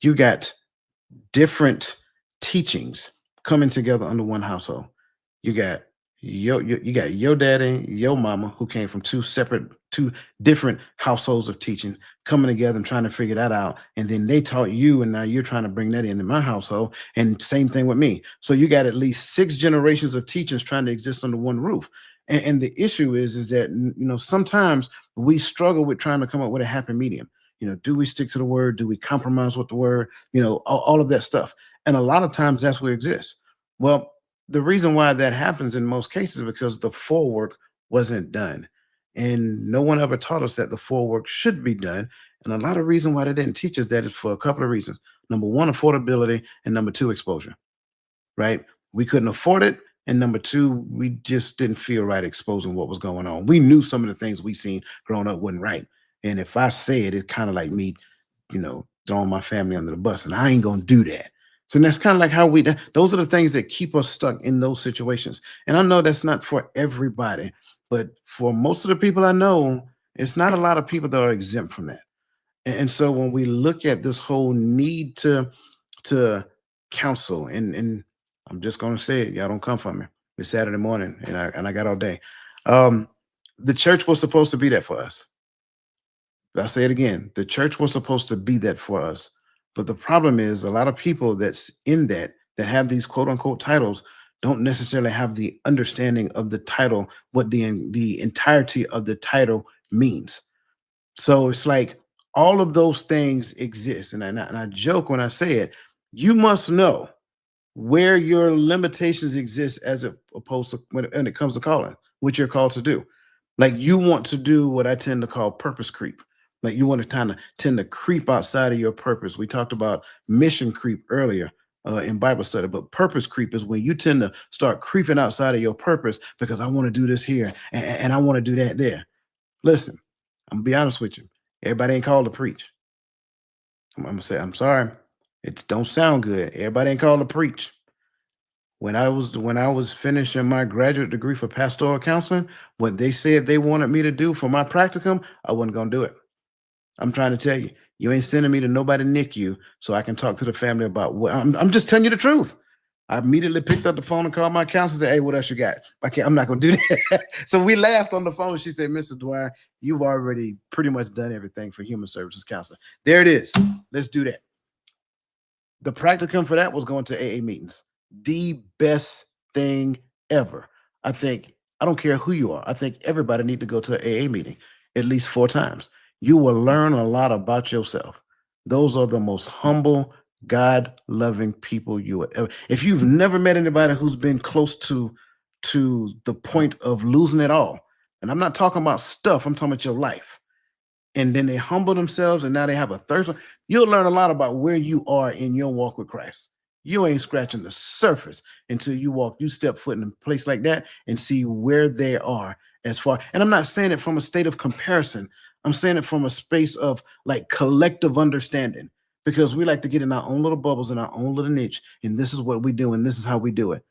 you got different teachings coming together under one household. You got you got your daddy, your mama, who came from two different households of teaching, coming together and trying to figure that out. And then they taught you, and now you're trying to bring that into my household. And same thing with me. So you got at least 6 generations of teachings trying to exist under one roof. And the issue is that sometimes we struggle with trying to come up with a happy medium. Do we stick to the word? Do we compromise with the word? All of that stuff. And a lot of times that's where it exists. Well, the reason why that happens in most cases is because the forework wasn't done. And no one ever taught us that the forework should be done. And a lot of reason why they didn't teach us that is for a couple of reasons. Number one, affordability, and number two, exposure, right? We couldn't afford it. And number two, we just didn't feel right exposing what was going on. We knew some of the things we seen growing up wasn't right. And if I say it, it's kind of like me, throwing my family under the bus, and I ain't gonna do that. So that's kind of like how those are the things that keep us stuck in those situations. And I know that's not for everybody, but for most of the people I know, it's not a lot of people that are exempt from that. And so when we look at this whole need to counsel, and I'm just gonna say it, y'all don't come for me. It's Saturday morning, and I got all day. Um, the church was supposed to be that for us. I'll say it again. The church was supposed to be that for us. But the problem is a lot of people that's in that have these quote unquote titles don't necessarily have the understanding of the title, what the entirety of the title means. So it's like all of those things exist. And I joke when I say it, you must know where your limitations exist as opposed to when it comes to calling, what you're called to do. Like you want to do what I tend to call purpose creep. Like you want to tend to creep outside of your purpose. We talked about mission creep earlier in Bible study, but purpose creep is when you tend to start creeping outside of your purpose because I want to do this here and I want to do that there. Listen, I'm gonna be honest with you. Everybody ain't called to preach. I'm gonna say, I'm sorry. It don't sound good. Everybody ain't called to preach. When I was finishing my graduate degree for pastoral counseling, what they said they wanted me to do for my practicum, I wasn't gonna do it. I'm trying to tell you, you ain't sending me to nobody NICU so I can talk to the family about what I'm just telling you the truth. I immediately picked up the phone and called my counselor and said, "Hey, what else you got?" I'm not gonna do that. So we laughed on the phone. She said, "Mr. Dwyer, you've already pretty much done everything for human services counseling. There it is. Let's do that." The practicum for that was going to AA meetings. The best thing ever. I think, I don't care who you are. I think everybody need to go to an AA meeting at least 4 times. You will learn a lot about yourself. Those are the most humble, God-loving people you will ever. If you've never met anybody who's been close to the point of losing it all, and I'm not talking about stuff, I'm talking about your life, and then they humble themselves and now they have a thirst. You'll learn a lot about where you are in your walk with Christ. You ain't scratching the surface until you step foot in a place like that and see where they are as far. And I'm not saying it from a state of comparison. I'm saying it from a space of like collective understanding, because we like to get in our own little bubbles in our own little niche. And this is what we do. And this is how we do it.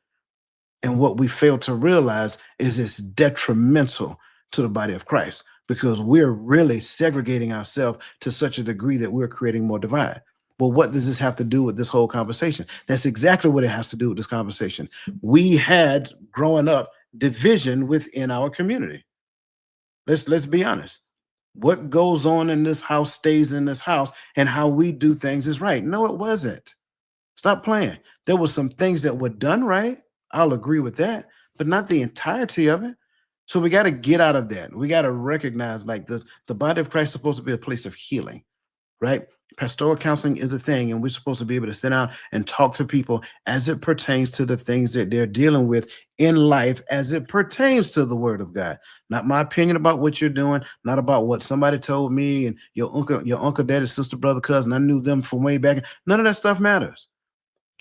And what we fail to realize is it's detrimental to the body of Christ, because we're really segregating ourselves to such a degree that we're creating more divide. Well, what does this have to do with this whole conversation? That's exactly what it has to do with this conversation. We had, growing up, division within our community. Let's be honest. What goes on in this house stays in this house, and how we do things is right. No, it wasn't. Stop playing. There were some things that were done right. I'll agree with that, but not the entirety of it. So we got to get out of that. We got to recognize like the body of Christ is supposed to be a place of healing, right? Pastoral counseling is a thing, and we're supposed to be able to sit down and talk to people as it pertains to the things that they're dealing with in life, as it pertains to the Word of God. Not my opinion about what you're doing, not about what somebody told me and your uncle, daddy, sister, brother, cousin. I knew them from way back. None of that stuff matters.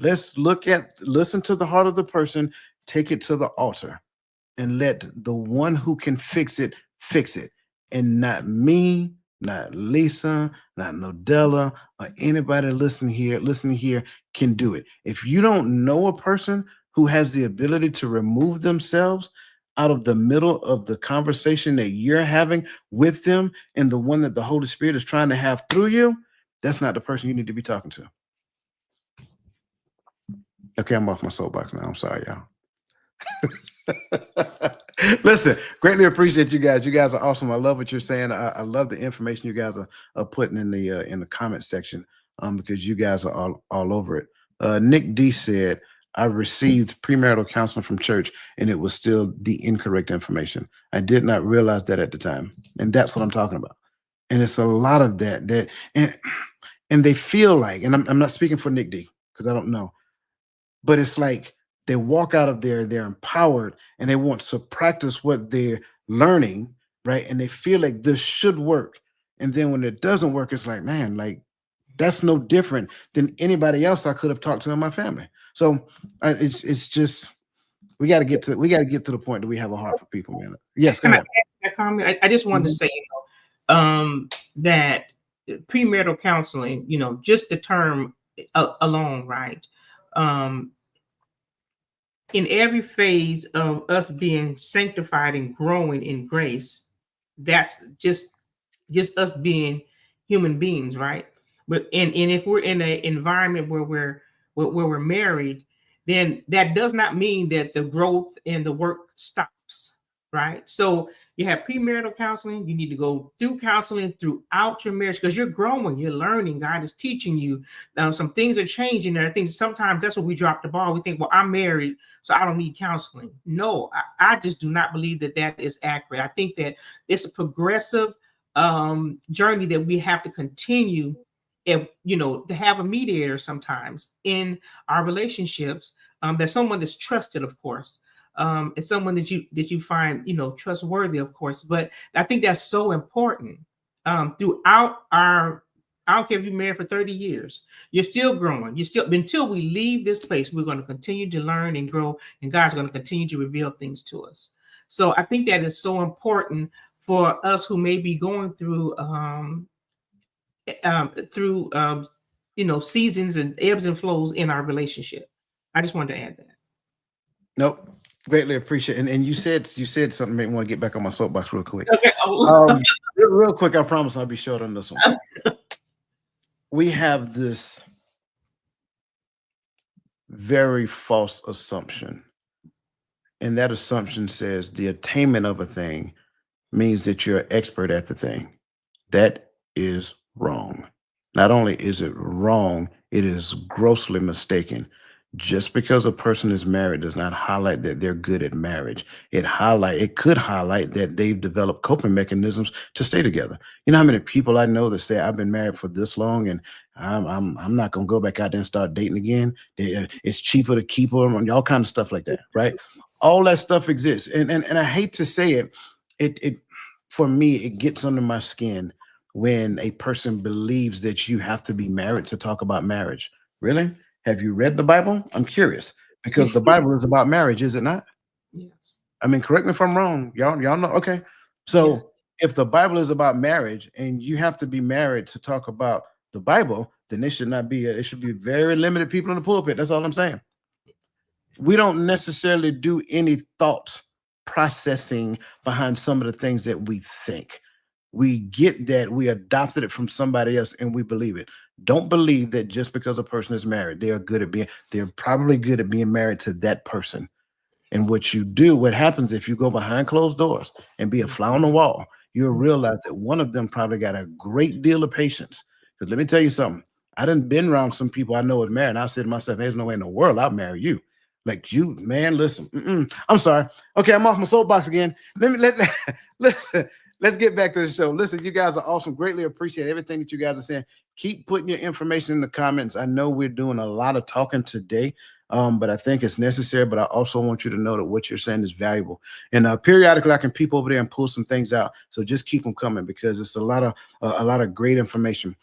Let's listen to the heart of the person, take it to the altar, and let the one who can fix it, and not me, not Lisa, not Nodella, or anybody listening here can do it. If you don't know a person who has the ability to remove themselves out of the middle of the conversation that you're having with them and the one that the Holy Spirit is trying to have through you, that's not the person you need to be talking to. Okay, I'm off my soapbox now. I'm sorry, y'all. Listen, greatly appreciate you guys. You guys are awesome. I love what you're saying. I love the information you guys are putting in the comment section, because you guys are all over it. Nick D said, I received premarital counseling from church and it was still the incorrect information. I did not realize that at the time. And that's what I'm talking about. And it's a lot of that and they feel like, and I'm not speaking for Nick D because I don't know, but it's like they walk out of there, they're empowered, and they want to practice what they're learning, right? And they feel like this should work. And then when it doesn't work, it's like, man, like that's no different than anybody else I could have talked to in my family. So it's just we got to get to the point that we have a heart for people, man. Yes, go ahead. That comment. I just wanted to say, that premarital counseling, just the term alone, right? In every phase of us being sanctified and growing in grace, that's just us being human beings, right? But and if we're in an environment where we're married, then that does not mean that the growth and the work stops, right? So you have premarital counseling. You need to go through counseling throughout your marriage because you're growing, you're learning. God is teaching you. Some things are changing. And I think sometimes that's what we drop the ball. We think, well, I'm married, so I don't need counseling. No, I just do not believe that is accurate. I think that it's a progressive journey that we have to continue. If to have a mediator sometimes in our relationships, there's someone that's trusted, of course. It's someone that you find trustworthy, of course. But I think that's so important throughout our. I don't care if you're married for 30 years, you're still growing. You still, until we leave this place, we're going to continue to learn and grow, and God's going to continue to reveal things to us. So I think that is so important for us who may be going through seasons and ebbs and flows in our relationship. I just wanted to add that. Nope. Greatly appreciate it. And you said something made me want to get back on my soapbox real quick. Okay. Real quick, I promise I'll be short on this one. We have this very false assumption. And that assumption says the attainment of a thing means that you're an expert at the thing. That is wrong. Not only is it wrong, it is grossly mistaken. Just because a person is married does not highlight that they're good at marriage. It could highlight that they've developed coping mechanisms to stay together. You know how many people I know that say I've been married for this long and I'm not gonna go back out there and start dating again. It's cheaper to keep them, and all kind of stuff like that, right? All that stuff exists, and I hate to say it. It for me it gets under my skin when a person believes that you have to be married to talk about marriage. Really? Have you read the Bible? I'm curious because the Bible is about marriage, is it not? Yes. I mean, correct me if I'm wrong. Y'all know. Okay. So Yes. If the Bible is about marriage and you have to be married to talk about the Bible, then it should not be. It should be very limited people in the pulpit. That's all I'm saying. We don't necessarily do any thought processing behind some of the things that we think. We get that, we adopted it from somebody else and we believe it. Don't believe that just because a person is married, they're probably good at being married to that person. And what happens if you go behind closed doors and be a fly on the wall you'll realize that one of them probably got a great deal of patience. Because let me tell you something. I done been around some people I know is married, and I said to myself, there's no way in the world I'll marry you. Like you, man, listen. I'm sorry. Okay, I'm off my soapbox again. Let's get back to the show. Listen, you guys are awesome. Greatly appreciate everything that you guys are saying. Keep putting your information in the comments. I know we're doing a lot of talking today, but I think it's necessary. But I also want you to know that what you're saying is valuable. And periodically, I can peep over there and pull some things out. So just keep them coming because it's a lot of great information.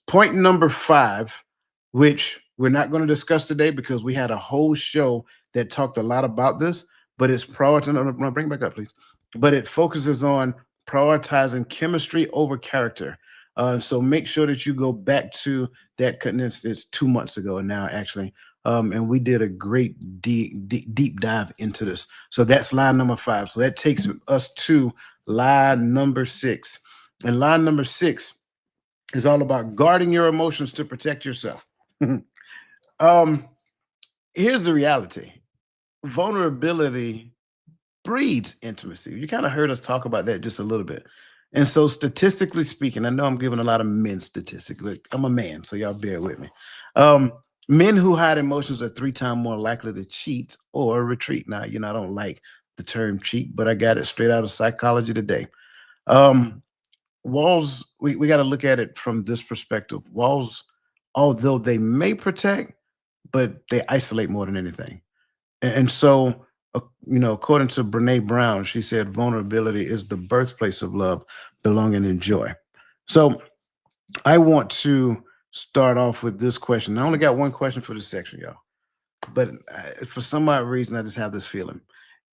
Point number 5, which we're not going to discuss today because we had a whole show that talked a lot about this, but it's prioritizing. No, bring it back up, please. But it focuses on prioritizing chemistry over character. So make sure that you go back to that. It's 2 months ago now, actually. And we did a great deep dive into this. So that's line number 5. So that takes us to line number 6. And line number 6 is all about guarding your emotions to protect yourself. Here's the reality. Vulnerability breeds intimacy. You kind of heard us talk about that just a little bit. And so statistically speaking, I know I'm giving a lot of men statistics, but I'm a man, so y'all bear with me. Men who hide emotions are 3 times more likely to cheat or retreat. Now, I don't like the term cheat, but I got it straight out of Psychology Today. Walls, we got to look at it from this perspective. Walls, although they may protect, but they isolate more than anything. And so, according to Brene Brown, she said vulnerability is the birthplace of love, belonging, and joy. So I want to start off with this question. I only got one question for this section, y'all. But for some odd reason, I just have this feeling.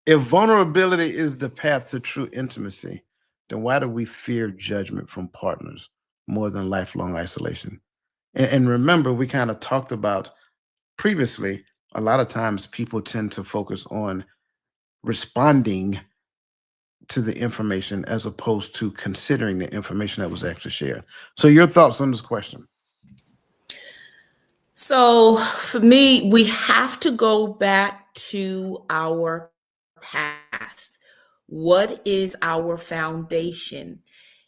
If vulnerability is the path to true intimacy, then why do we fear judgment from partners more than lifelong isolation? And remember, we kind of talked about previously, a lot of times people tend to focus on responding to the information as opposed to considering the information that was actually shared. So your thoughts on this question? So for me, we have to go back to our past. What is our foundation?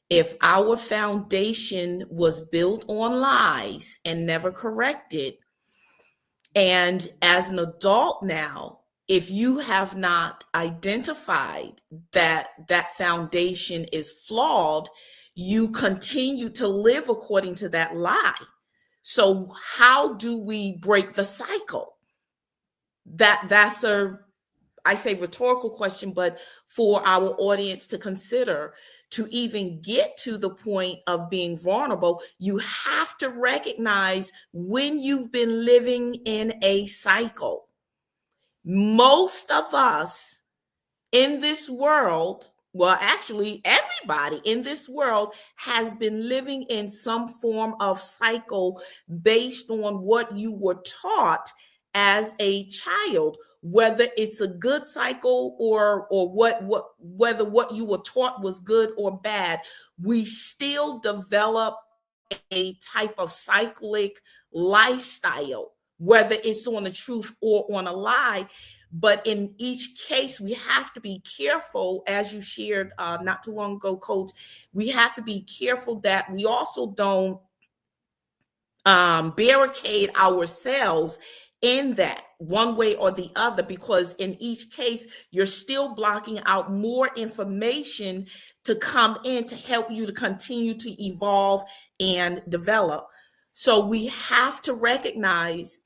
If our foundation was built on lies and never corrected, and as an adult now, if you have not identified that that foundation is flawed, you continue to live according to that lie. So how do we break the cycle? That's I say rhetorical question, but for our audience to consider, to even get to the point of being vulnerable, you have to recognize when you've been living in a cycle. Most of us in this world, well, actually, everybody in this world has been living in some form of cycle based on what you were taught as a child, whether it's a good cycle or whether what you were taught was good or bad. We still develop a type of cyclic lifestyle, whether it's on the truth or on a lie. But in each case, we have to be careful, as you shared not too long ago, Coach. We have to be careful that we also don't barricade ourselves in that one way or the other, because in each case, you're still blocking out more information to come in to help you to continue to evolve and develop. So we have to recognize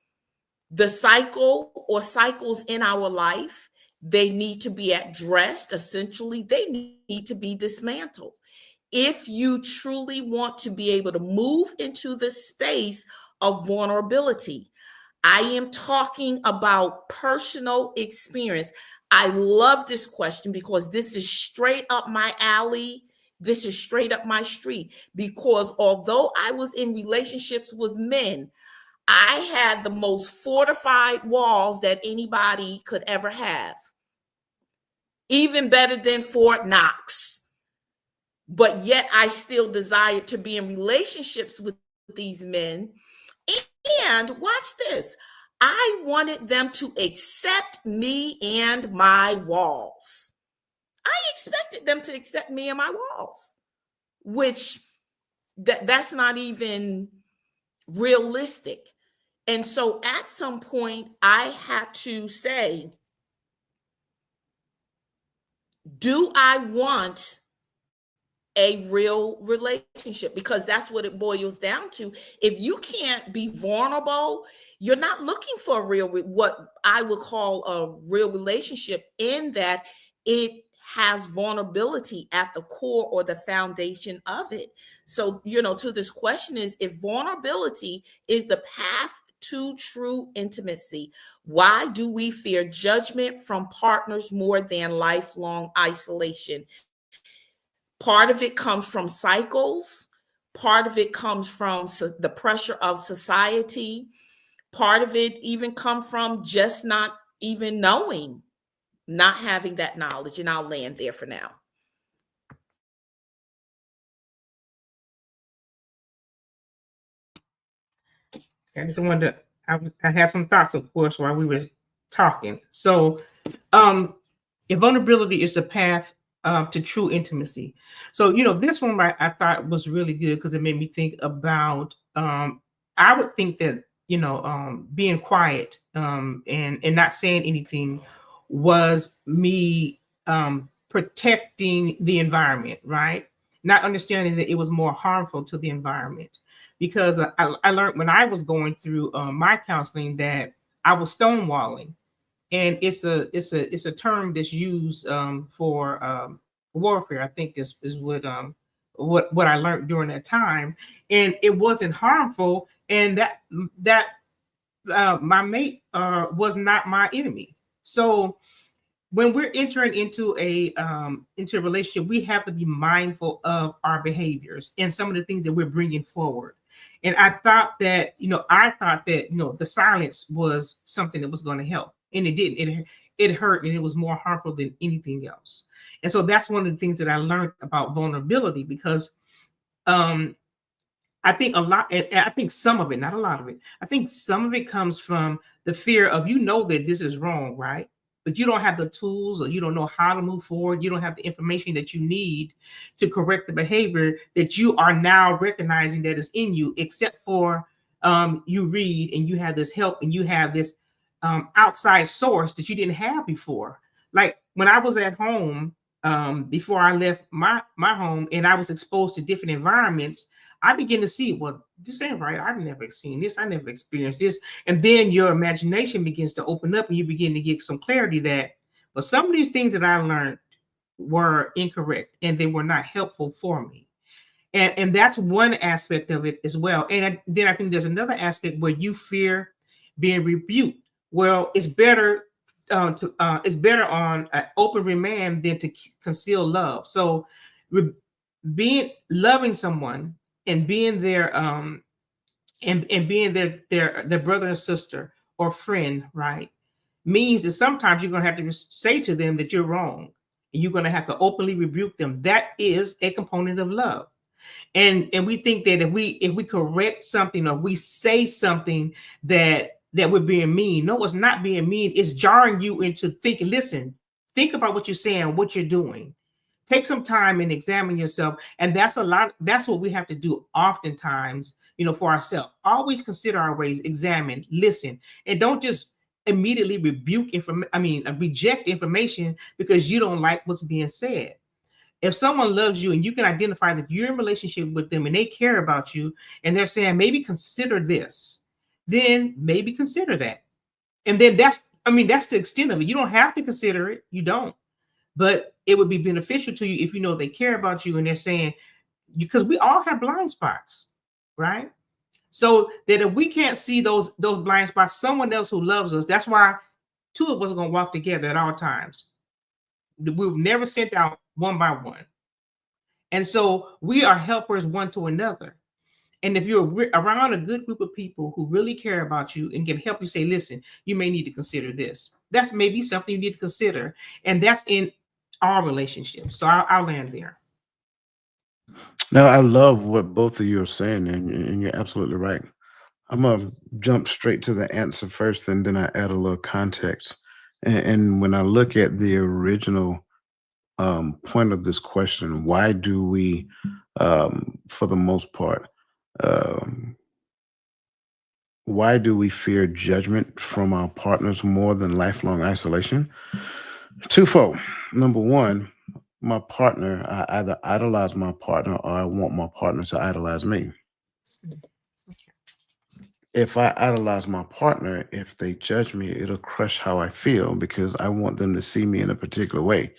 the cycle or cycles in our life. They need to be addressed. Essentially, they need to be dismantled. If you truly want to be able to move into the space of vulnerability, I am talking about personal experience. I love this question because this is straight up my alley. This is straight up my street. Because although I was in relationships with men, I had the most fortified walls that anybody could ever have, even better than Fort Knox. But yet I still desired to be in relationships with these men. And watch this, I wanted them to accept me and my walls. I expected them to accept me and my walls, which that's not even realistic. And so at some point, I had to say, do I want a real relationship? Because that's what it boils down to. If you can't be vulnerable, you're not looking for a real, what I would call a real relationship, in that it has vulnerability at the core or the foundation of it. So, to this question is, if vulnerability is the path to true intimacy, why do we fear judgment from partners more than lifelong isolation? Part of it comes from cycles. Part of it comes from the pressure of society. Part of it even comes from just not even knowing, not having that knowledge. And I'll land there for now. I just wanted to, I had some thoughts, of course, while we were talking. So, if vulnerability is the path to true intimacy. So, this one I thought was really good because it made me think about, I would think that, being quiet and not saying anything was me protecting the environment, right? Not understanding that it was more harmful to the environment. Because I learned when I was going through my counseling that I was stonewalling, and it's a term that's used for warfare. I think is what I learned during that time, and it wasn't harmful, and that my mate was not my enemy. So when we're entering into a relationship, we have to be mindful of our behaviors and some of the things that we're bringing forward. And I thought that the silence was something that was going to help, and it didn't. It hurt, and it was more harmful than anything else. And so that's one of the things that I learned about vulnerability, because I think a lot, and I think some of it, not a lot of it, I think some of it comes from the fear of, that this is wrong, right? But you don't have the tools, or you don't know how to move forward. You don't have the information that you need to correct the behavior that you are now recognizing that is in you, except for you read and you have this help and you have this outside source that you didn't have before. Like when I was at home, before I left my home, and I was exposed to different environments, I begin to see, well, this ain't right. I've never seen this. I never experienced this. And then your imagination begins to open up, and you begin to get some clarity that, but some of these things that I learned were incorrect and they were not helpful for me. And that's one aspect of it as well. And then I think there's another aspect where you fear being rebuked. Well, it's better it's better on an open remand than to conceal love. So being loving someone and being their and being their brother and sister or friend, right, means that sometimes you're going to have to say to them that you're wrong, and you're going to have to openly rebuke them. That is a component of love. And we think that if we correct something, or we say something that we're being mean. No, it's not being mean. It's jarring you into thinking. Listen, think about what you're saying, what you're doing. Take some time and examine yourself. And that's what we have to do oftentimes, for ourselves. Always consider our ways, examine, listen, and don't just immediately reject information because you don't like what's being said. If someone loves you and you can identify that you're in a relationship with them and they care about you, and they're saying, maybe consider this, then maybe consider that. And then that's the extent of it. You don't have to consider it. You don't. But it would be beneficial to you if you know they care about you and they're saying, because we all have blind spots, right? So that if we can't see those blind spots, someone else who loves us, that's why two of us are going to walk together at all times. We were never sent out one by one. And so we are helpers one to another. And if you're around a good group of people who really care about you and can help you say, listen, you may need to consider this. That's maybe something you need to consider. And that's in our relationships. So I'll land there. No, I love what both of you are saying, and you're absolutely right. I'm gonna jump straight to the answer first, and then I add a little context. And when I look at the original point of this question. Why do we, for the most part, um, why do we fear judgment from our partners more than lifelong isolation? Twofold. Number one, my partner, I either idolize my partner or I want my partner to idolize me. If I idolize my partner, if they judge me, it'll crush how I feel because I want them to see me in a particular way.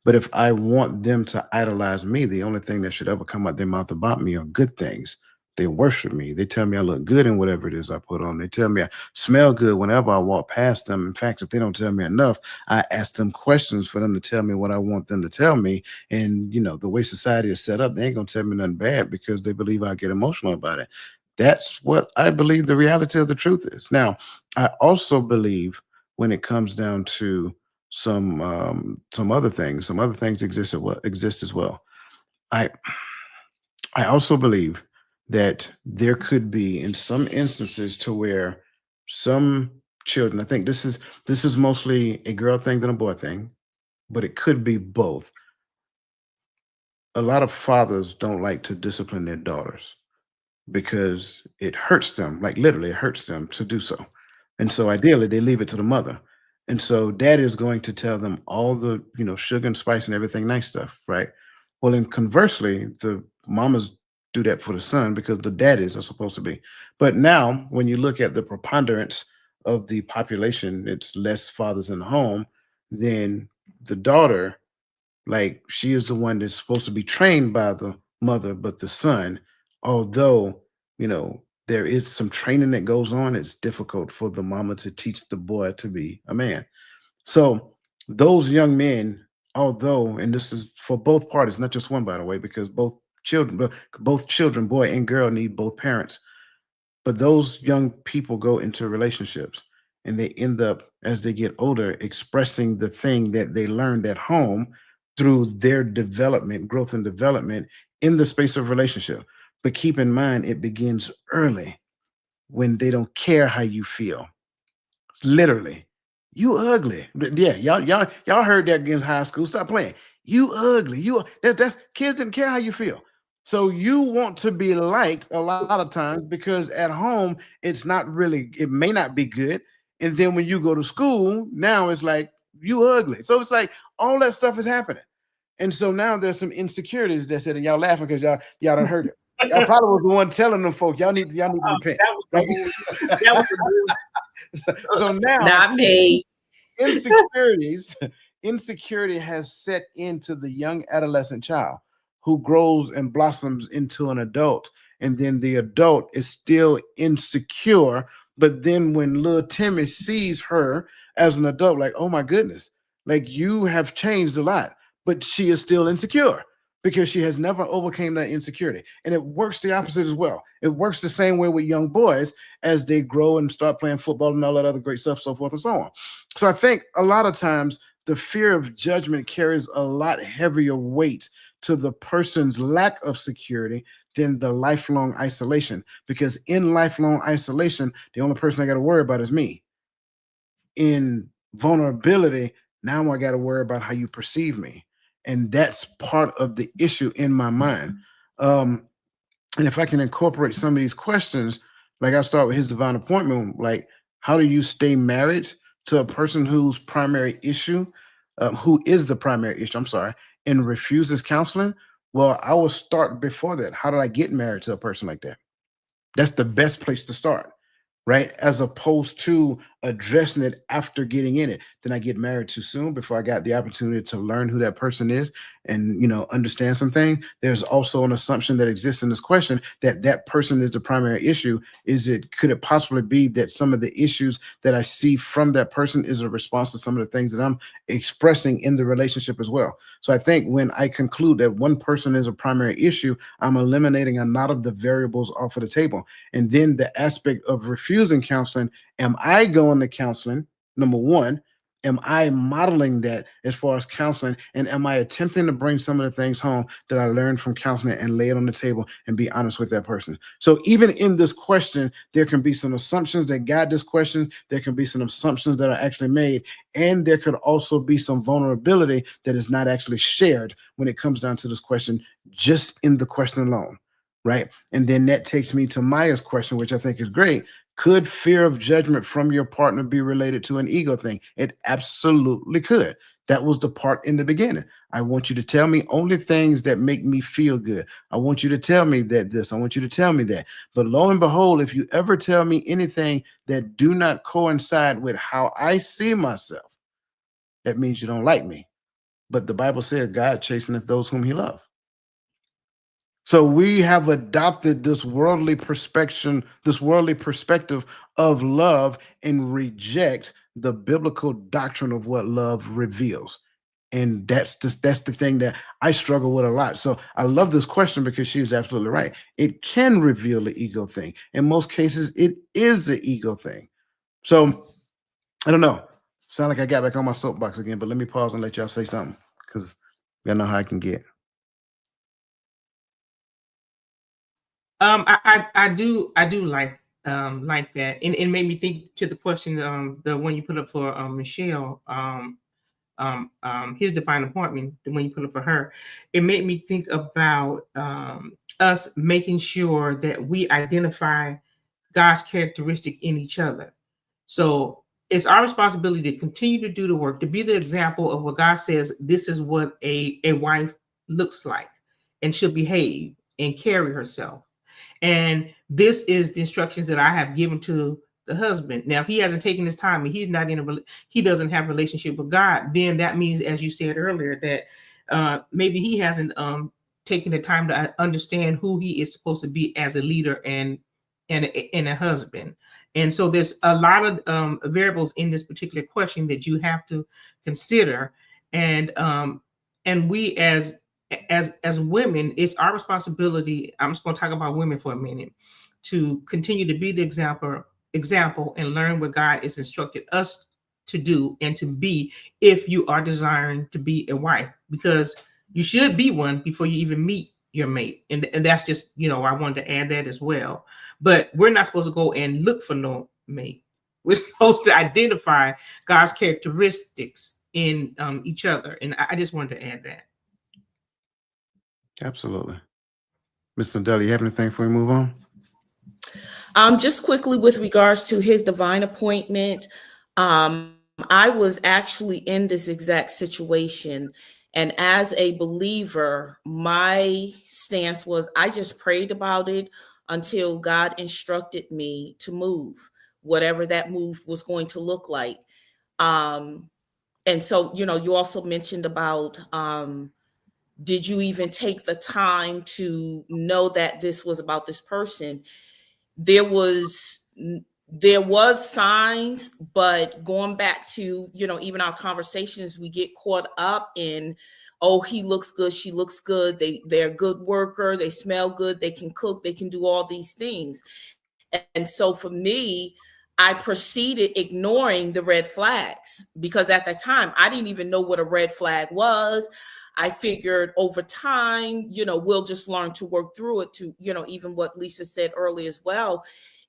But if I want them to idolize me, the only thing that should ever come out their mouth about me are good things. They worship me. They tell me I look good in whatever it is I put on. They tell me I smell good whenever I walk past them. In fact, if they don't tell me enough, I ask them questions for them to tell me what I want them to tell me. And the way society is set up, they ain't gonna tell me nothing bad because they believe I get emotional about it. That's what I believe the reality of the truth is. Now, I also believe when it comes down to some other things. Some other things exist as well. I I also believe that there could be in some instances to where some children. I think this is mostly a girl thing than a boy thing, but it could be both. A lot of fathers don't like to discipline their daughters because it hurts them, like literally it hurts them to do so. And so ideally they leave it to the mother. And so dad is going to tell them all the, sugar and spice and everything nice stuff, right? Well, and conversely, the mamas do that for the son because the daddies are supposed to be. But now when you look at the preponderance of the population, it's less fathers in the home, then the daughter, like she is the one that's supposed to be trained by the mother, but the son, although, there is some training that goes on, it's difficult for the mama to teach the boy to be a man. So those young men, although, and this is for both parties, not just one, by the way, because both children, boy and girl, need both parents. But those young people go into relationships and they end up, as they get older, expressing the thing that they learned at home through their development, growth and development in the space of relationship. But keep in mind, it begins early when they don't care how you feel. Literally, you ugly. Yeah, y'all heard that in high school. Stop playing. You ugly. That's kids didn't care how you feel. So you want to be liked a lot of times because at home it's not really. It may not be good, and then when you go to school, now it's like you ugly. So it's like all that stuff is happening, and so now there's some insecurities that said, and y'all laughing because y'all don't heard it. Y'all probably was the one telling them folk y'all need to repent. That was the Right? whole. That was the So now Not me. insecurities insecurity has set into the young adolescent child who grows and blossoms into an adult, and then the adult is still insecure. But then when little Timmy sees her as an adult, like, oh my goodness, like you have changed a lot, but she is still insecure because she has never overcame that insecurity. And it works the opposite as well. It works the same way with young boys as they grow and start playing football and all that other great stuff, so forth and so on. So I think a lot of times the fear of judgment carries a lot heavier weight to the person's lack of security than the lifelong isolation. Because in lifelong isolation, the only person I got to worry about is me. In vulnerability, now I got to worry about how you perceive me. And that's part of the issue in my mind. Um, and if I can incorporate some of these questions, like I'll start with his divine appointment, like how do you stay married to a person who is the primary issue, I'm sorry, and refuses counseling? Well, I will start before that. How did I get married to a person like that? That's the best place to start, right? As opposed to addressing it after getting in it. Then I get married too soon before I got the opportunity to learn who that person is and, understand something. There's also an assumption that exists in this question that that person is the primary issue. Could it possibly be that some of the issues that I see from that person is a response to some of the things that I'm expressing in the relationship as well? So I think when I conclude that one person is a primary issue, I'm eliminating a lot of the variables off of the table. And then the aspect of refusing counseling, am I going to counseling? Number one. Am I modeling that as far as counseling? And am I attempting to bring some of the things home that I learned from counseling and lay it on the table and be honest with that person? So even in this question, there can be some assumptions that guide this question. There can be some assumptions that are actually made. And there could also be some vulnerability that is not actually shared when it comes down to this question, just in the question alone. Right. And then that takes me to Maya's question, which I think is great. Could fear of judgment from your partner be related to an ego thing? It absolutely could. That was the part in the beginning. I want you to tell me only things that make me feel good. I want you to tell me that this, I want you to tell me that. But lo and behold, if you ever tell me anything that do not coincide with how I see myself, that means you don't like me. But the Bible says God chasteneth those whom he loves. So we have adopted this worldly perspective of love and reject the biblical doctrine of what love reveals. And that's the thing that I struggle with a lot. So I love this question because she's absolutely right. It can reveal the ego thing. In most cases, it is the ego thing. So I don't know. Sound like I got back on my soapbox again, but let me pause and let y'all say something because y'all know how I can get. I do like that, and it made me think to the question, the one you put up for Michelle, his divine appointment, the one you put up for her. It made me think about us making sure that we identify God's characteristic in each other. So it's our responsibility to continue to do the work, to be the example of what God says. This is what a wife looks like and should behave and carry herself. And this is the instructions that I have given to the husband. Now, if he hasn't taken his time and he's not he doesn't have a relationship with God, then that means, as you said earlier, that maybe he hasn't taken the time to understand who he is supposed to be as a leader and a husband. And so there's a lot of variables in this particular question that you have to consider. And we as women, it's our responsibility. I'm just going to talk about women for a minute, to continue to be the example and learn what God has instructed us to do and to be, if you are desiring to be a wife, because you should be one before you even meet your mate. And that's just, I wanted to add that as well. But we're not supposed to go and look for no mate. We're supposed to identify God's characteristics in each other. And I just wanted to add that. Absolutely. Mr. Deli, you have anything before we move on? Just quickly with regards to his divine appointment, I was actually in this exact situation. And as a believer, my stance was I just prayed about it until God instructed me to move, whatever that move was going to look like. And so, you also mentioned about did you even take the time to know that this was about this person? There was signs, but going back to, even our conversations, we get caught up in, oh, he looks good, she looks good, they're a good worker, they smell good, they can cook, they can do all these things. And so for me, I proceeded ignoring the red flags, because at the time I didn't even know what a red flag was. I figured over time, we'll just learn to work through it. To, even what Lisa said earlier as well,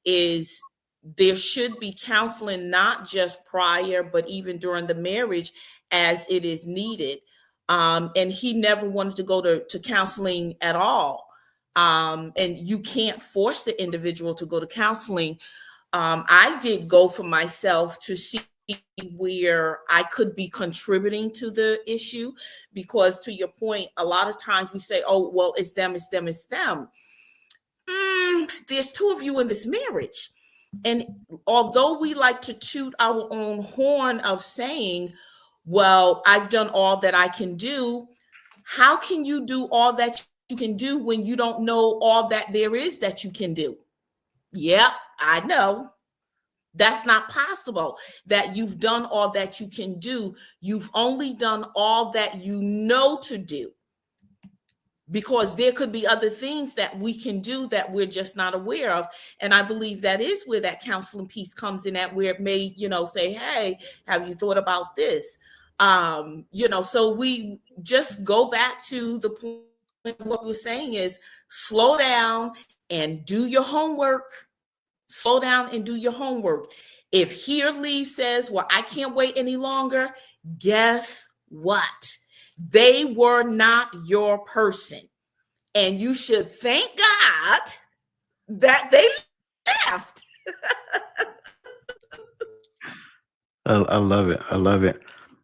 is there should be counseling, not just prior, but even during the marriage as it is needed. And he never wanted to go to counseling at all. And you can't force the individual to go to counseling. I did go for myself to see where I could be contributing to the issue, because to your point, a lot of times we say, oh, well, it's them. There's two of you in this marriage. And although we like to toot our own horn of saying, well, I've done all that I can do, how can you do all that you can do when you don't know all that there is that you can do? Yeah, I know. That's not possible, that you've done all that you can do. You've only done all that you know to do. because there could be other things that we can do that we're just not aware of. And I believe that is where that counseling piece comes in, at where it may, say, hey, have you thought about this? So we just go back to the point of what we're saying is slow down and do your homework. Slow down and do your homework. If Here Leave says, well, I can't wait any longer, guess what? They were not your person. And you should thank God that they left. I love it. I love it.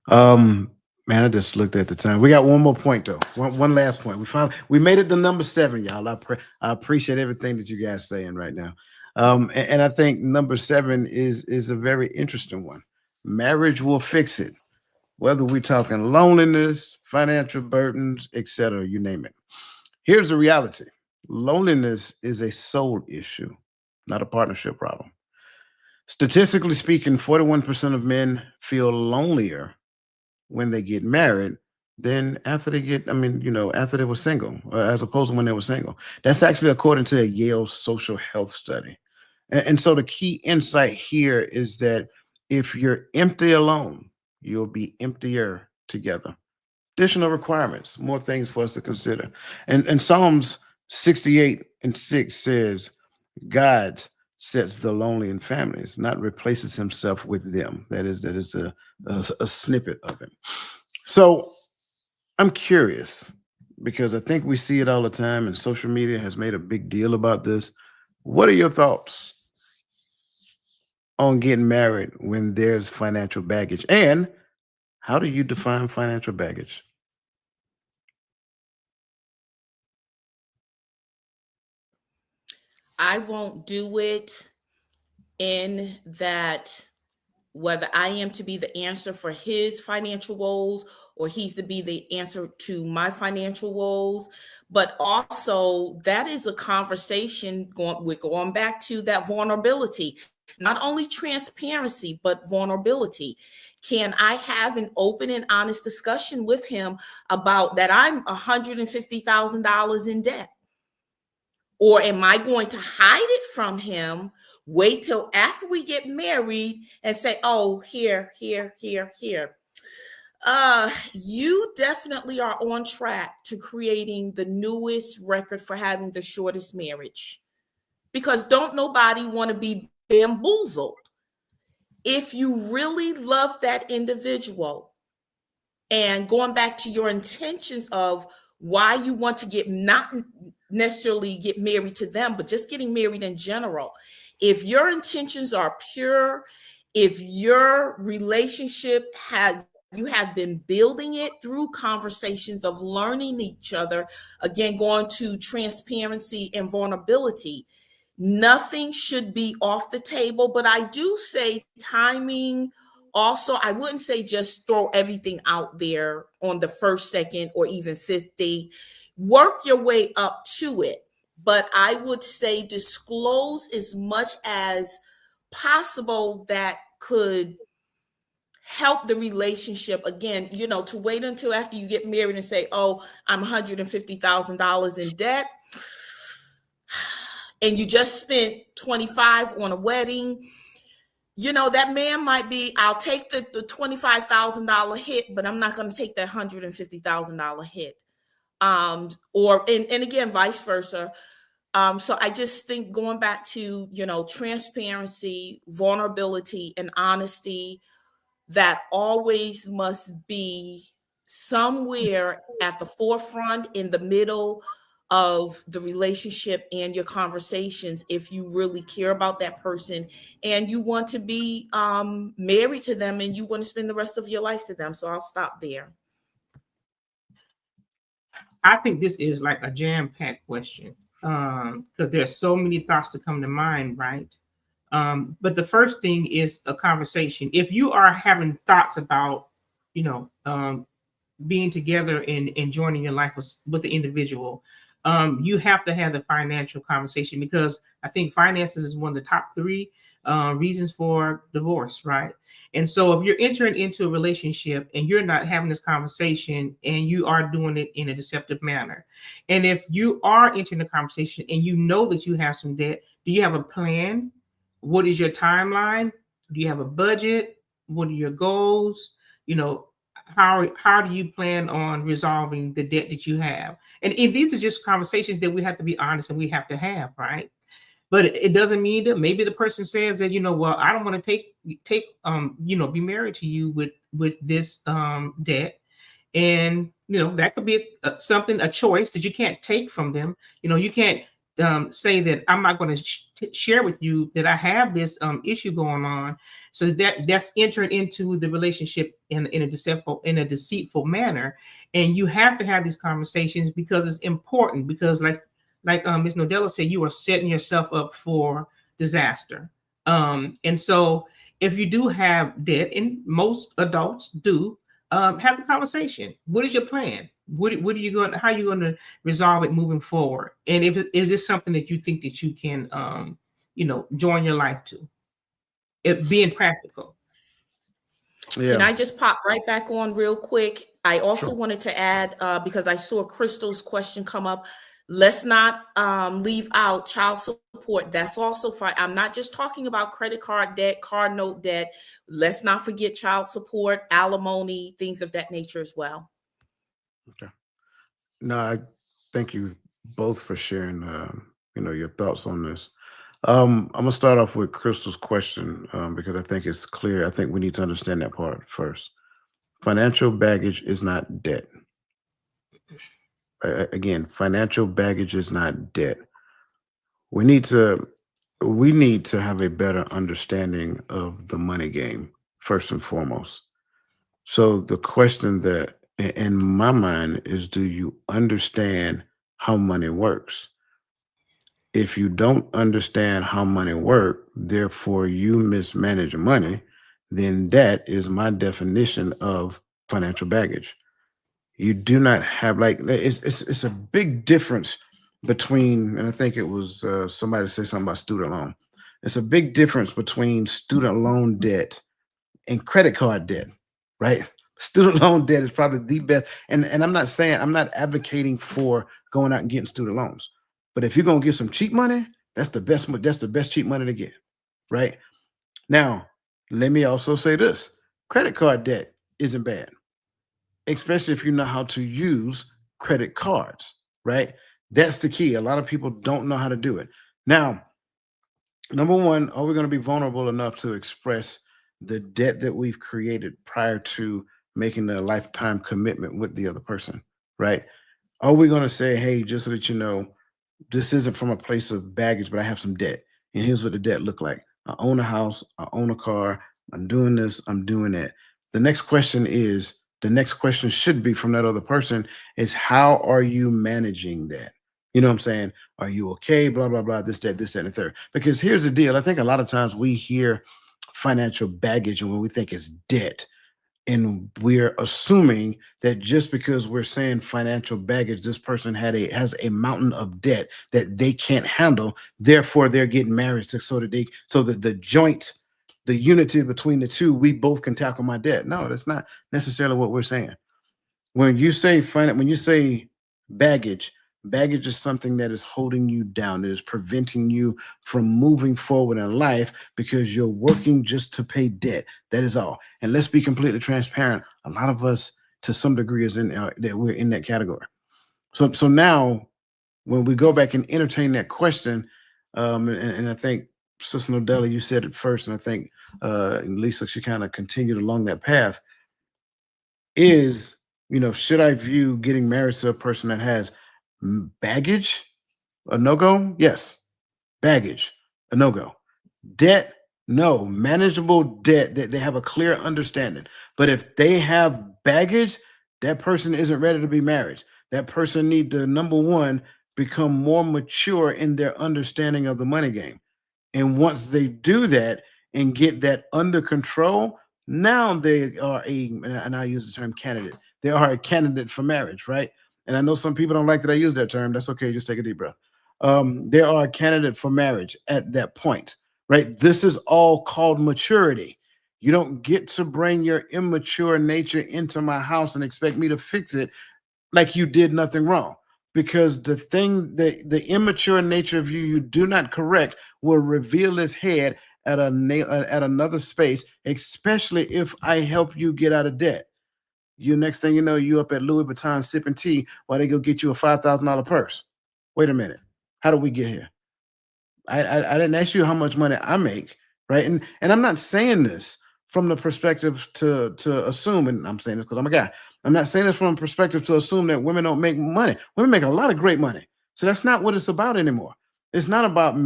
Man, I just looked at the time. We got one more point though. One last point. We made it to number 7, y'all. I appreciate everything that you guys saying right now. And I think number 7 is a very interesting one. Marriage will fix it. Whether we're talking loneliness, financial burdens, etc., you name it. Here's the reality. Loneliness is a soul issue, not a partnership problem. Statistically speaking, 41% of men feel lonelier when they get married than after after they were single, as opposed to when they were single. That's actually according to a Yale social health study. And so the key insight here is that if you're empty alone, you'll be emptier together. Additional requirements, more things for us to consider. And Psalms 68:6 says, God sets the lonely in families, not replaces himself with them. That is a snippet of it. So I'm curious, because I think we see it all the time, and social media has made a big deal about this. What are your thoughts on getting married when there's financial baggage? And how do you define financial baggage? I won't do it in that whether I am to be the answer for his financial woes or he's to be the answer to my financial woes. But also, that is a conversation going back to that vulnerability, not only transparency, but vulnerability. Can I have an open and honest discussion with him about that I'm $150,000 in debt? Or am I going to hide it from him, wait till after we get married and say, oh, here. You definitely are on track to creating the newest record for having the shortest marriage, because don't nobody want to be bamboozled. If you really love that individual, and going back to your intentions of why you want to not necessarily get married to them, but just getting married in general. If your intentions are pure, if your relationship you have been building it through conversations of learning each other, again, going to transparency and vulnerability, nothing should be off the table. But I do say timing. Also, I wouldn't say just throw everything out there on the first, second, or even 50. Work your way up to it. But I would say disclose as much as possible that could help the relationship. Again, to wait until after you get married and say, oh, I'm $150,000 in debt, and you just spent 25 on a wedding. That man might be, I'll take the $25,000 hit, but I'm not going to take that $150,000 hit. And again, vice versa. So I just think going back to, transparency, vulnerability, and honesty, that always must be somewhere at the forefront, in the middle of the relationship and your conversations, if you really care about that person and you want to be married to them and you want to spend the rest of your life to them. So I'll stop there. I think this is like a jam-packed question, because there's so many thoughts to come to mind, right? But the first thing is a conversation. If you are having thoughts about, being together and joining your life with the individual, you have to have the financial conversation, because I think finances is one of the top 3 reasons for divorce, right? And so if you're entering into a relationship and you're not having this conversation and you are doing it in a deceptive manner, and if you are entering the conversation and you know that you have some debt, do you have a plan? What is your timeline? Do you have a budget? What are your goals? You know, how do you plan on resolving the debt that you have? And these are just conversations that we have to be honest and we have to have, right? But it doesn't mean that maybe the person says that, well, I don't want to take be married to you with this debt. And that could be a choice that you can't take from them. You can't say that I'm not going to share with you that I have this issue going on. So that's entering into the relationship in a deceitful manner. And you have to have these conversations because it's important, because like Ms. Nodella said, you are setting yourself up for disaster. And so if you do have debt, and most adults do, have the conversation. What is your plan? What are you going? How are you going to resolve it moving forward? And is this something that you think that you can, join your life to? It being practical. Yeah. Can I just pop right back on real quick? I also Sure. wanted to add, because I saw Crystal's question come up, let's not leave out child support. That's also fine. I'm not just talking about credit card debt, car note debt. Let's not forget child support, alimony, things of that nature as well. Okay. No, I thank you both for sharing, your thoughts on this. I'm gonna start off with Crystal's question because I think it's clear. I think we need to understand that part first. Financial baggage is not debt. Again, financial baggage is not debt. We need to have a better understanding of the money game first and foremost. So the question that in my mind is, do you understand how money works? If you don't understand how money works, therefore you mismanage money, then that is my definition of financial baggage. You do not have, like, it's a big difference between, and I think it was somebody said something about student loan. It's a big difference between student loan debt and credit card debt, right? Student loan debt is probably the best. And I'm not advocating for going out and getting student loans. But if you're gonna get some cheap money, that's the best cheap money to get, right? Now, let me also say this: credit card debt isn't bad, especially if you know how to use credit cards, right? That's the key. A lot of people don't know how to do it. Now, number one, are we going to be vulnerable enough to express the debt that we've created prior to making the lifetime commitment with the other person, right? Are we going to say, hey, just so that you know, this isn't from a place of baggage, but I have some debt, and here's what the debt look like. I own a house, I own a car, I'm doing this, I'm doing that. The next question should be from that other person is, how are you managing that? You know what I'm saying? Are you okay? Blah, blah, blah, this, that, and the third. Because here's the deal. I think a lot of times we hear financial baggage and when we think it's debt, and we're assuming that just because we're saying financial baggage, this person has a mountain of debt that they can't handle. Therefore, they're getting married so that the unity between the two, we both can tackle my debt. No, that's not necessarily what we're saying. When you say baggage, baggage is something that is holding you down, that is preventing you from moving forward in life because you're working just to pay debt. That is all. And let's be completely transparent. A lot of us, to some degree, that we're in that category. So now, when we go back and entertain that question, and I think Sister Nodella, you said it first, and I think Lisa, she kind of continued along that path. Is, should I view getting married to a person that has baggage a no-go? Yes. Baggage, a no-go. Debt, no. Manageable debt, that they have a clear understanding. But if they have baggage, that person isn't ready to be married. That person need to, number one, become more mature in their understanding of the money game. And once they do that and get that under control, now they are and I use the term candidate. They are a candidate for marriage, right? And I know some people don't like that I use that term. That's okay. Just take a deep breath. They are a candidate for marriage at that point. right? This is all called maturity. You don't get to bring your immature nature into my house and expect me to fix it like you did nothing wrong. Because the immature nature of you do not correct will reveal its head at at another space, especially if I help you get out of debt. You next thing you know, you up at Louis Vuitton sipping tea while they go get you a $5,000 purse. Wait a minute, how did we get here? I didn't ask you how much money I make, right? And I'm not saying this from the perspective to assume, and I'm saying this because I'm a guy. I'm not saying this from a perspective to assume that women don't make money. Women make a lot of great money. So that's not what it's about anymore. It's not about,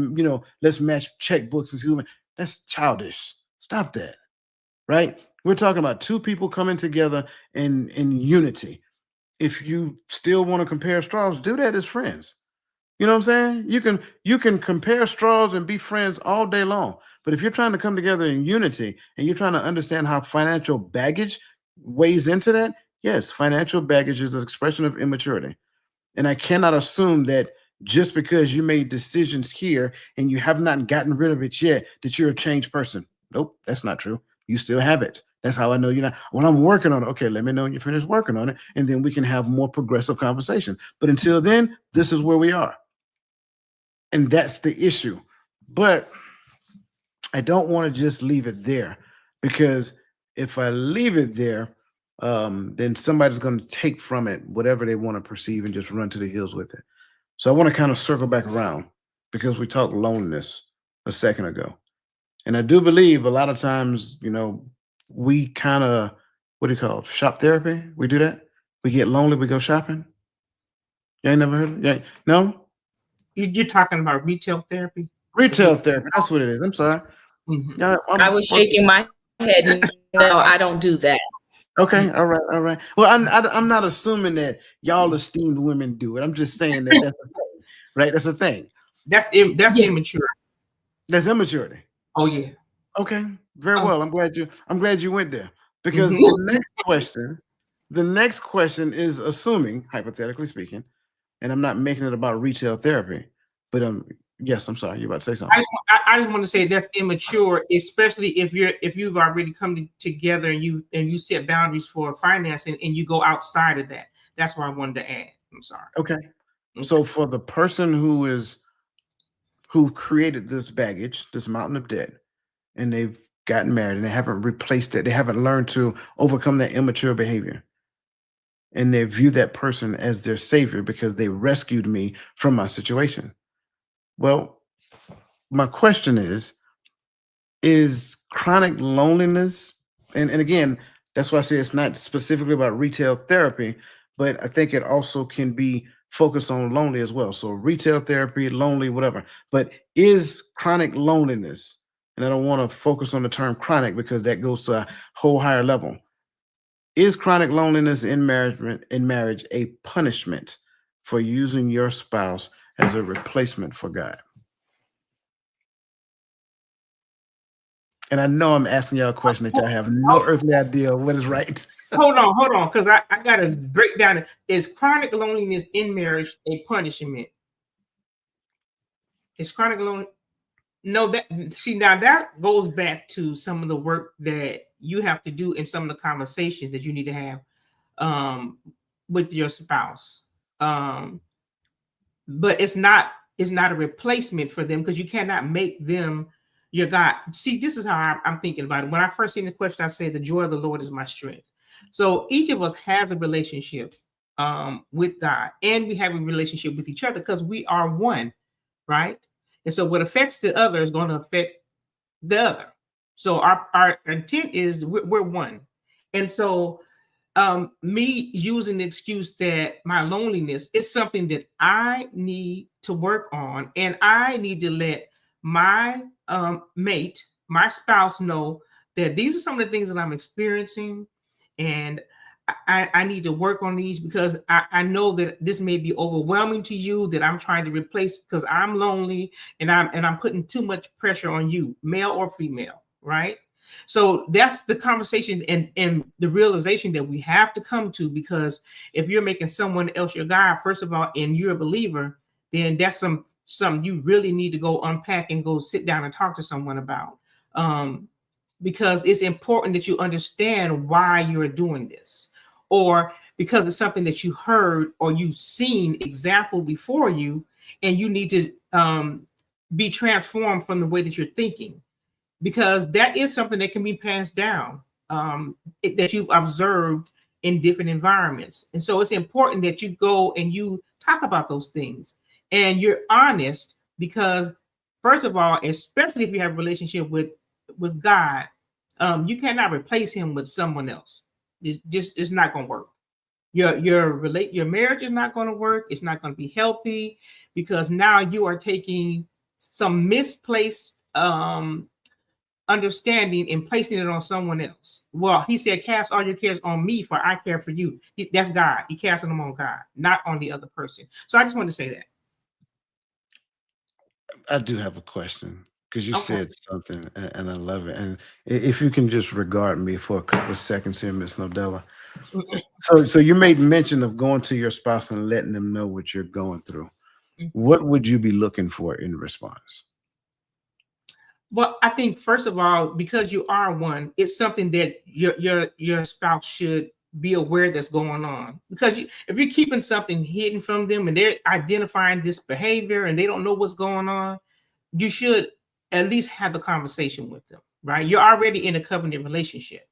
let's match checkbooks and human. That's childish. Stop that, right? We're talking about two people coming together in unity. If you still want to compare straws, do that as friends. You know what I'm saying? You can compare straws and be friends all day long. But if you're trying to come together in unity and you're trying to understand how financial baggage weighs into that, yes, financial baggage is an expression of immaturity. And I cannot assume that just because you made decisions here and you have not gotten rid of it yet, that you're a changed person. Nope, that's not true. You still have it. That's how I know you're not. When I'm working on it, okay, let me know when you finish working on it, and then we can have more progressive conversation. But until then, this is where we are. And that's the issue. But I don't want to just leave it there, because if I leave it there, then somebody's going to take from it whatever they want to perceive and just run to the hills with it. So I want to kind of circle back around, because we talked loneliness a second ago. And I do believe a lot of times, we kind of, what do you call it? Shop therapy? We do that? We get lonely, we go shopping? You ain't never heard of it? Yeah. No? You're talking about retail therapy? Retail therapy. That's what it is. I'm sorry. Mhm. Yeah, I was shaking my head. No, I don't do that. Okay, all right, all right. Well, I'm not assuming that y'all esteemed women do it. I'm just saying that that's a thing, right? That's a thing. That's Yeah. immature. That's immaturity. Oh yeah. Okay, very Oh. well. I'm glad you went there, because Mhm. the next question is assuming, hypothetically speaking, and I'm not making it about retail therapy, but yes, I'm sorry, you're about to say something. I just want to say that's immature, especially if you've already come together and you set boundaries for financing and you go outside of that. That's why I wanted to add. I'm sorry. Okay. So for the person who created this baggage, this mountain of debt, and they've gotten married and they haven't replaced it, they haven't learned to overcome that immature behavior, and they view that person as their savior because they rescued me from my situation. Well, my question is chronic loneliness, and again, that's why I say it's not specifically about retail therapy, but I think it also can be focused on lonely as well. So retail therapy, lonely, whatever. But is chronic loneliness, and I don't want to focus on the term chronic because that goes to a whole higher level. Is chronic loneliness in marriage a punishment for using your spouse as a replacement for God? And I know I'm asking y'all a question that y'all have no earthly idea what is right. Hold on, because I gotta break down it. Is chronic loneliness in marriage a punishment? Is chronic loneliness? No, now that goes back to some of the work that you have to do in some of the conversations that you need to have with your spouse. But it's not a replacement for them, because you cannot make them your God. See, this is how I'm thinking about it. When I first seen the question, I said, the joy of the Lord is my strength. So each of us has a relationship with God, and we have a relationship with each other because we are one, right? And so what affects the other is going to affect the other. So our intent is we're one. And so me using the excuse that my loneliness is something that I need to work on, and I need to let my mate, my spouse, know that these are some of the things that I'm experiencing, and I need to work on these, because I know that this may be overwhelming to you, that I'm trying to replace because I'm lonely, and I'm putting too much pressure on you, male or female, right? So that's the conversation and the realization that we have to come to, because if you're making someone else your God, first of all, and you're a believer, then that's some something you really need to go unpack and go sit down and talk to someone about. Because it's important that you understand why you're doing this, or because it's something that you heard or you've seen example before you, and you need to be transformed from the way that you're thinking, because that is something that can be passed down, that you've observed in different environments. And so it's important that you go and you talk about those things and you're honest, because first of all, especially if you have a relationship with God, you cannot replace him with someone else. It's not going to work. Your marriage is not going to work. It's not going to be healthy, because now you are taking some misplaced understanding and placing it on someone else. Well, he said, cast all your cares on me, for I care for you. That's God. You casting them on God, not on the other person. So I just wanted to say that. I do have a question, because you Okay. said something, and I love it. And if you can just regard me for a couple of seconds here, Miss Nodella. So you made mention of going to your spouse and letting them know what you're going through. What would you be looking for in response? Well, I think first of all, because you are one, it's something that your spouse should be aware that's going on. Because if you're keeping something hidden from them and they're identifying this behavior and they don't know what's going on, you should at least have the conversation with them, right? You're already in a covenant relationship.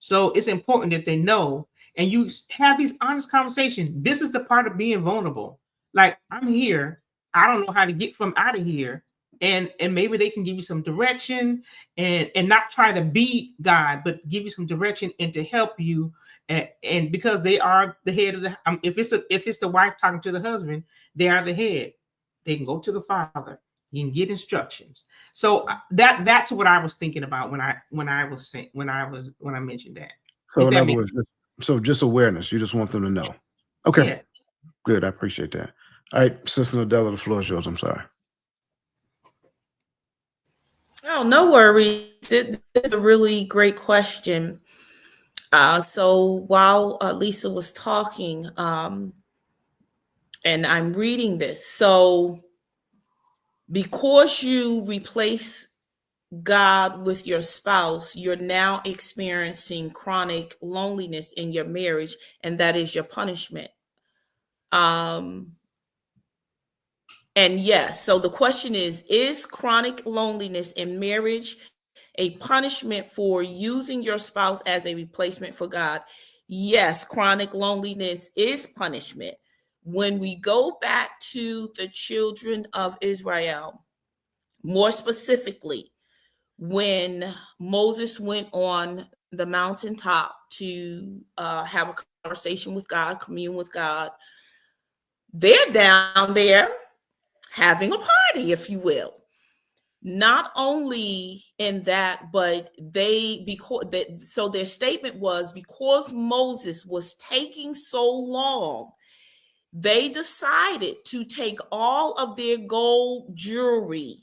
So it's important that they know, and you have these honest conversations. This is the part of being vulnerable. Like, I'm here. I don't know how to get from out of here. And maybe they can give you some direction, and not try to be God, but give you some direction and to help you. And because they are the head of the, if it's the wife talking to the husband, they are the head. They can go to the father. You can get instructions. So that's what I was thinking about when I mentioned that. So If in that other makes words, so just awareness. You just want them to know. Okay, yeah. good. I appreciate that. All right, Sister Nodella, the floor is yours. I'm sorry. Oh, no worries. This is a really great question. So while Lisa was talking, and I'm reading this, so because you replace God with your spouse, you're now experiencing chronic loneliness in your marriage, and that is your punishment. And yes, so the question is chronic loneliness in marriage a punishment for using your spouse as a replacement for God? Yes, chronic loneliness is punishment. When we go back to the children of Israel, more specifically, when Moses went on the mountaintop to have a conversation with God, commune with God, they're down there having a party, if you will. Not only in that, but so their statement was, because Moses was taking so long, they decided to take all of their gold jewelry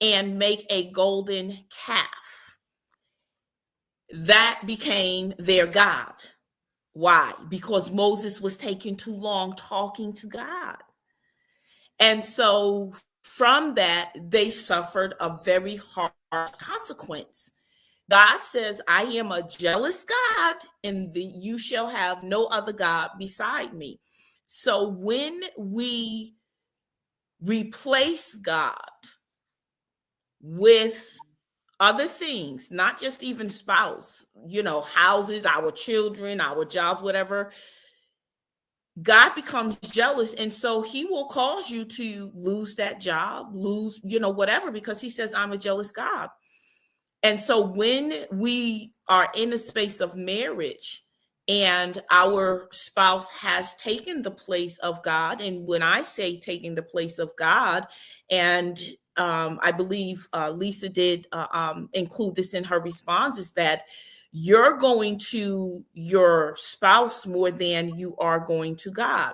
and make a golden calf. That became their God. Why? Because Moses was taking too long talking to God. And so from that, they suffered a very hard consequence. God says, I am a jealous God, and you shall have no other God beside me. So when we replace God with other things, not just even spouse, houses, our children, our jobs, whatever, God becomes jealous. And so he will cause you to lose that job, lose, whatever, because he says, I'm a jealous God. And so when we are in a space of marriage and our spouse has taken the place of God, and when I say taking the place of God, and I believe Lisa did include this in her response, is that you're going to your spouse more than you are going to God.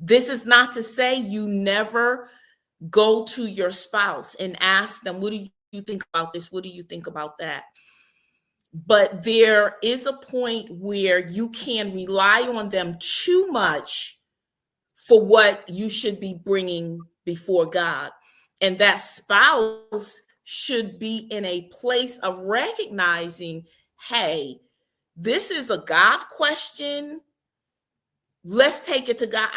This is not to say you never go to your spouse and ask them, what do you think about this? What do you think about that? But there is a point where you can rely on them too much for what you should be bringing before God. And that spouse should be in a place of recognizing, hey, this is a God question. Let's take it to God.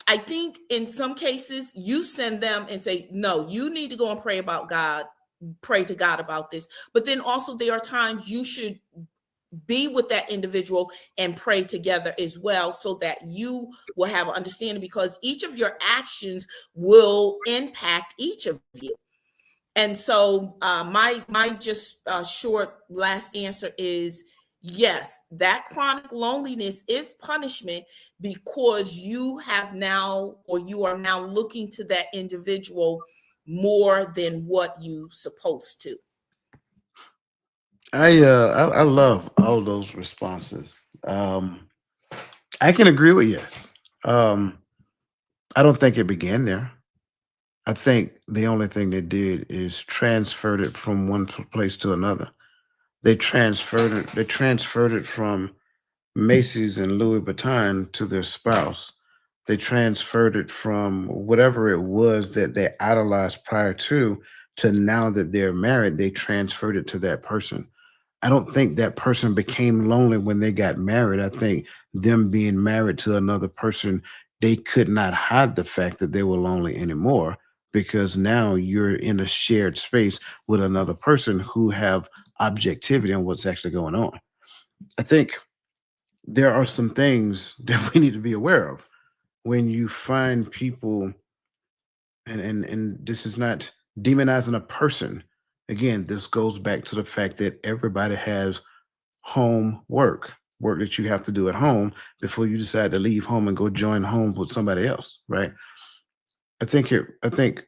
I think in some cases you send them and say, no, you need to go and pray about God, pray to God about this. But then also there are times you should be with that individual and pray together as well, so that you will have an understanding, because each of your actions will impact each of you. And so my just short last answer is yes, that chronic loneliness is punishment, because you have now, or you are now looking to that individual more than what you supposed to. I love all those responses. I can agree with yes. Um, I don't think it began there. I think the only thing they did is transferred it from one place to another. They transferred it. They transferred it from Macy's and Louis Vuitton to their spouse. They transferred it from whatever it was that they idolized prior to now that they're married. They transferred it to that person. I don't think that person became lonely when they got married. I think them being married to another person, they could not hide the fact that they were lonely anymore, because now you're in a shared space with another person who have objectivity on what's actually going on. I think there are some things that we need to be aware of when you find people, and this is not demonizing a person. Again, this goes back to the fact that everybody has home work that you have to do at home before you decide to leave home and go join home with somebody else, right? I think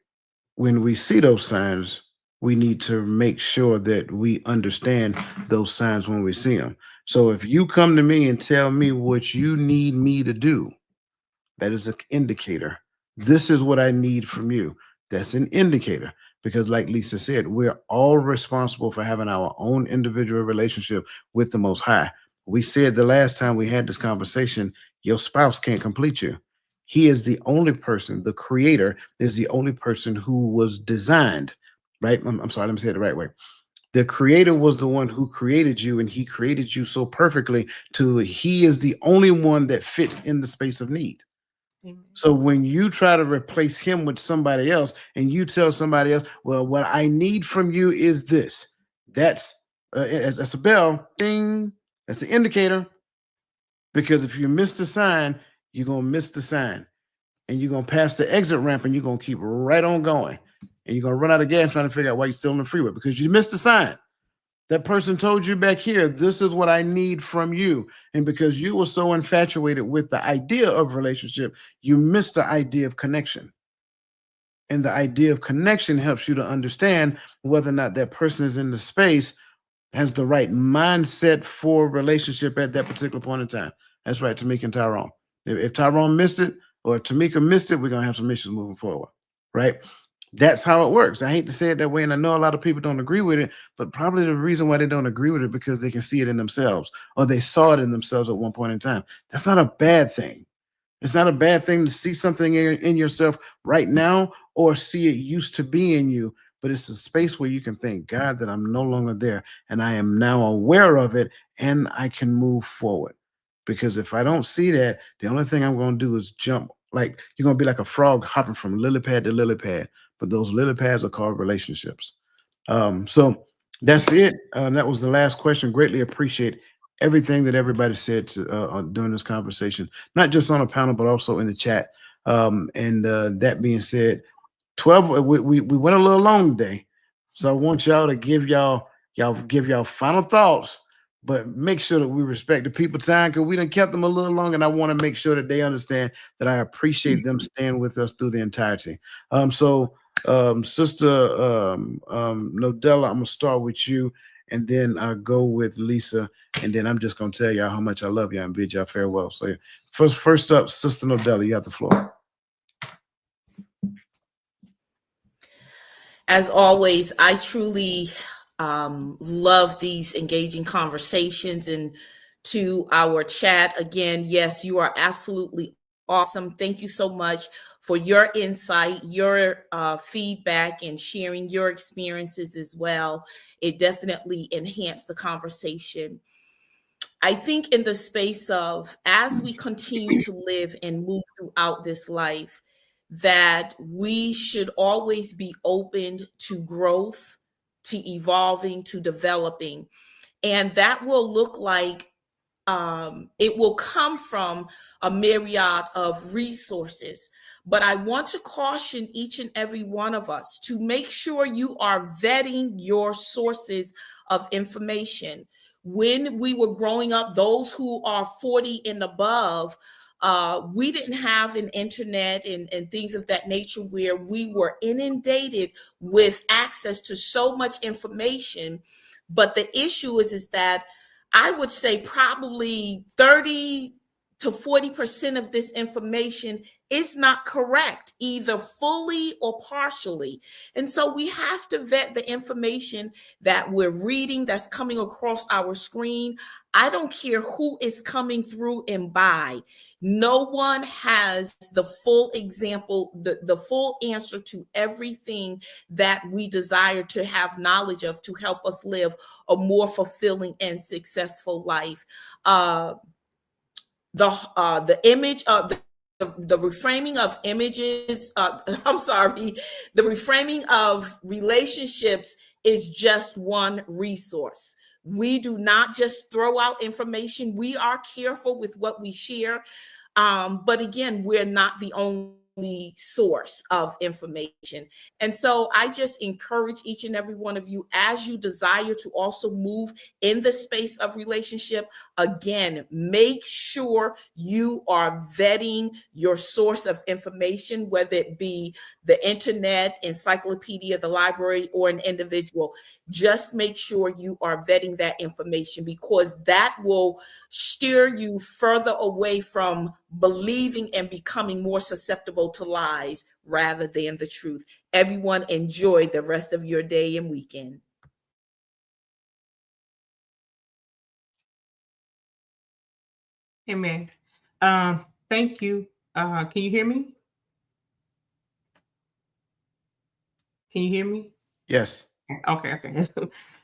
when we see those signs, we need to make sure that we understand those signs when we see them. So if you come to me and tell me what you need me to do, that is an indicator. This is what I need from you. That's an indicator. Because, like Lisa said, we're all responsible for having our own individual relationship with the Most High. We said the last time we had this conversation, your spouse can't complete you. He is the only person, the creator is the only person who was designed, right? I'm sorry, let me say it the right way. The creator was the one who created you, and he created you so perfectly to he is the only one that fits in the space of need. So when you try to replace him with somebody else and you tell somebody else, well, what I need from you is this, that's that's a bell, ding, that's the indicator. Because if you miss the sign, you're going to miss the sign, and you're going to pass the exit ramp, and you're going to keep right on going, and you're going to run out of gas trying to figure out why you're still on the freeway because you missed the sign. That person told you back here, this is what I need from you. And because you were so infatuated with the idea of relationship, you missed the idea of connection. And the idea of connection helps you to understand whether or not that person is in the space, has the right mindset for relationship at that particular point in time. That's right, Tamika and Tyrone. If Tyrone missed it or if Tamika missed it, we're going to have some issues moving forward, right? That's how it works. I hate to say it that way, and I know a lot of people don't agree with it, but probably the reason why they don't agree with it because they can see it in themselves, or they saw it in themselves at one point in time. That's not a bad thing. It's not a bad thing to see something in yourself right now or see it used to be in you, but it's a space where you can thank God that I'm no longer there and I am now aware of it and I can move forward. Because if I don't see that, the only thing I'm going to do is jump. Like you're going to be like a frog hopping from lily pad to lily pad, but those lily pads are called relationships. So that's it. That was the last question. Greatly appreciate everything that everybody said during this conversation, not just on a panel, but also in the chat. And that being said, 12, we went a little long today. So I want y'all to give y'all final thoughts, but make sure that we respect the people's time because we done kept them a little long, and I want to make sure that they understand that I appreciate them staying with us through the entirety. Sister Nodella, I'm gonna start with you, and then I'll go with Lisa, and then I'm just gonna tell y'all how much I love y'all and bid y'all farewell. So first up, Sister Nodella, you have the floor. As always, I truly love these engaging conversations. And to our chat, again, yes, you are absolutely Awesome. Thank you so much for your insight, your feedback, and sharing your experiences as well. It definitely enhanced the conversation. I think in the space of as we continue to live and move throughout this life, that we should always be open to growth, to evolving, to developing. And that will look like it will come from a myriad of resources. But I want to caution each and every one of us to make sure you are vetting your sources of information. When we were growing up, those who are 40 and above, we didn't have an internet and things of that nature where we were inundated with access to so much information. But the issue is that I would say probably 30 to 40% of this information is not correct, either fully or partially. And so we have to vet the information that we're reading that's coming across our screen. I don't care who is coming through and by. No one has the full example, the full answer to everything that we desire to have knowledge of to help us live a more fulfilling and successful life. The image of the reframing of images, I'm sorry, the reframing of relationships is just one resource. We do not just throw out information. We are careful with what we share. But again, we're not the only source of information. And so I just encourage each and every one of you, as you desire to also move in the space of relationship, again, make sure you are vetting your source of information, whether it be the internet, encyclopedia, the library, or an individual. Just make sure you are vetting that information, because that will steer you further away from believing and becoming more susceptible to lies rather than the truth. Everyone, enjoy the rest of your day and weekend. Amen. Thank you. Can you hear me? Can you hear me? Yes. Okay.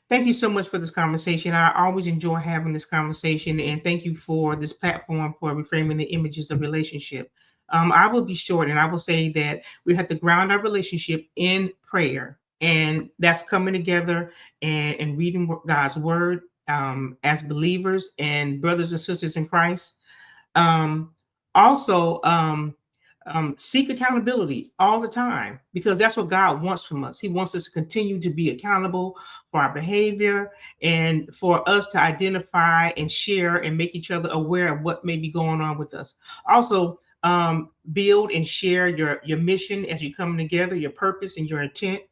Thank you so much for this conversation. I always enjoy having this conversation, and thank you for this platform for reframing the images of relationship. I will be short, and I will say that we have to ground our relationship in prayer, and that's coming together and reading God's word as believers and brothers and sisters in Christ. Um, also, seek accountability all the time, because that's what God wants from us. He wants us to continue to be accountable for our behavior and for us to identify and share and make each other aware of what may be going on with us. Also, build and share your mission as you're coming together, your purpose and your intent.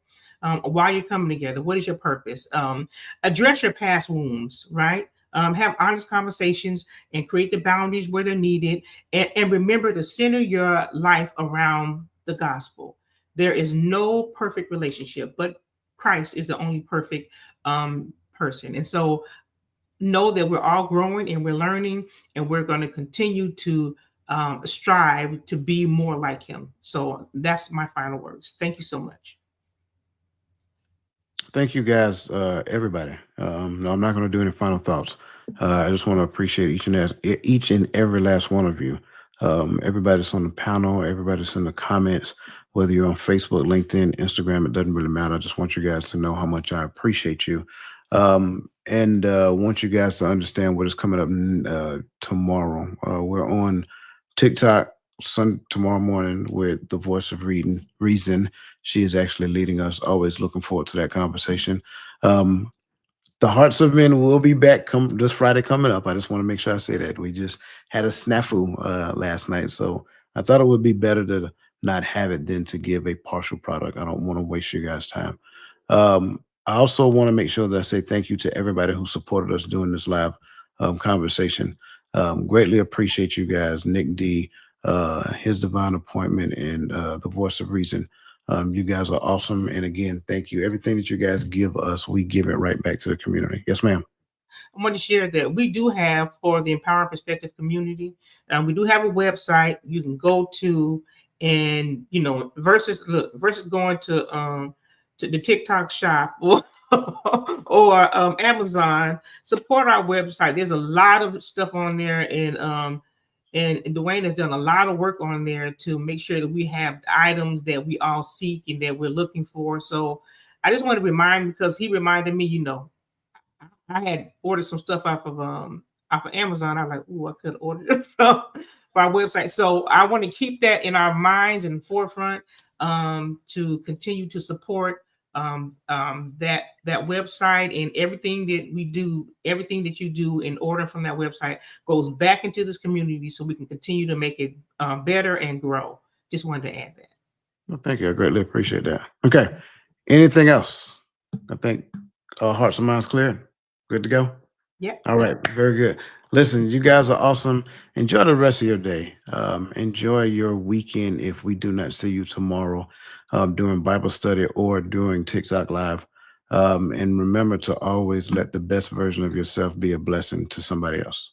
Why you're coming together. What is your purpose? Address your past wounds, right? Have honest conversations and create the boundaries where they're needed. And remember to center your life around the gospel. There is no perfect relationship, but Christ is the only perfect person. And so know that we're all growing and we're learning, and we're going to continue to strive to be more like him. So that's my final words. Thank you so much. Thank you guys, everybody. No, I'm not going to do any final thoughts. I just want to appreciate each and every last one of you. Everybody that's on the panel, everybody that's in the comments, whether you're on Facebook, LinkedIn, Instagram, it doesn't really matter. I just want you guys to know how much I appreciate you. And want you guys to understand what is coming up tomorrow. We're on TikTok tomorrow morning with the voice of reason. She is actually leading us. Always looking forward to that conversation. The Hearts of Men will be back this Friday coming up. I just want to make sure I say that. We just had a snafu last night, so I thought it would be better to not have it than to give a partial product. I don't want to waste your guys' time. I also want to make sure that I say thank you to everybody who supported us during this live conversation. Greatly appreciate you guys, Nick D, His Divine Appointment, and the Voice of Reason. You guys are awesome. And again, thank you. Everything that you guys give us, we give it right back to the community. Yes, ma'am. I want to share that we do have for the Empower Perspective community. We do have a website you can go to, and versus going to the TikTok shop or Amazon. Support our website. There's a lot of stuff on there, and Dwayne has done a lot of work on there to make sure that we have items that we all seek and that we're looking for. So I just want to remind, because he reminded me, I had ordered some stuff off of Amazon. I was like, I could order it from our website. So I want to keep that in our minds and forefront, to continue to support that website, and everything that we do, everything that you do in order from that website goes back into this community, so we can continue to make it better and grow. Just wanted to add that. Well, thank you. I greatly appreciate that. Okay. Anything else? I think our hearts and minds clear. Good to go? Yeah. All right. Very good. Listen, you guys are awesome. Enjoy the rest of your day. Enjoy your weekend if we do not see you tomorrow during Bible study or during TikTok Live. And remember to always let the best version of yourself be a blessing to somebody else.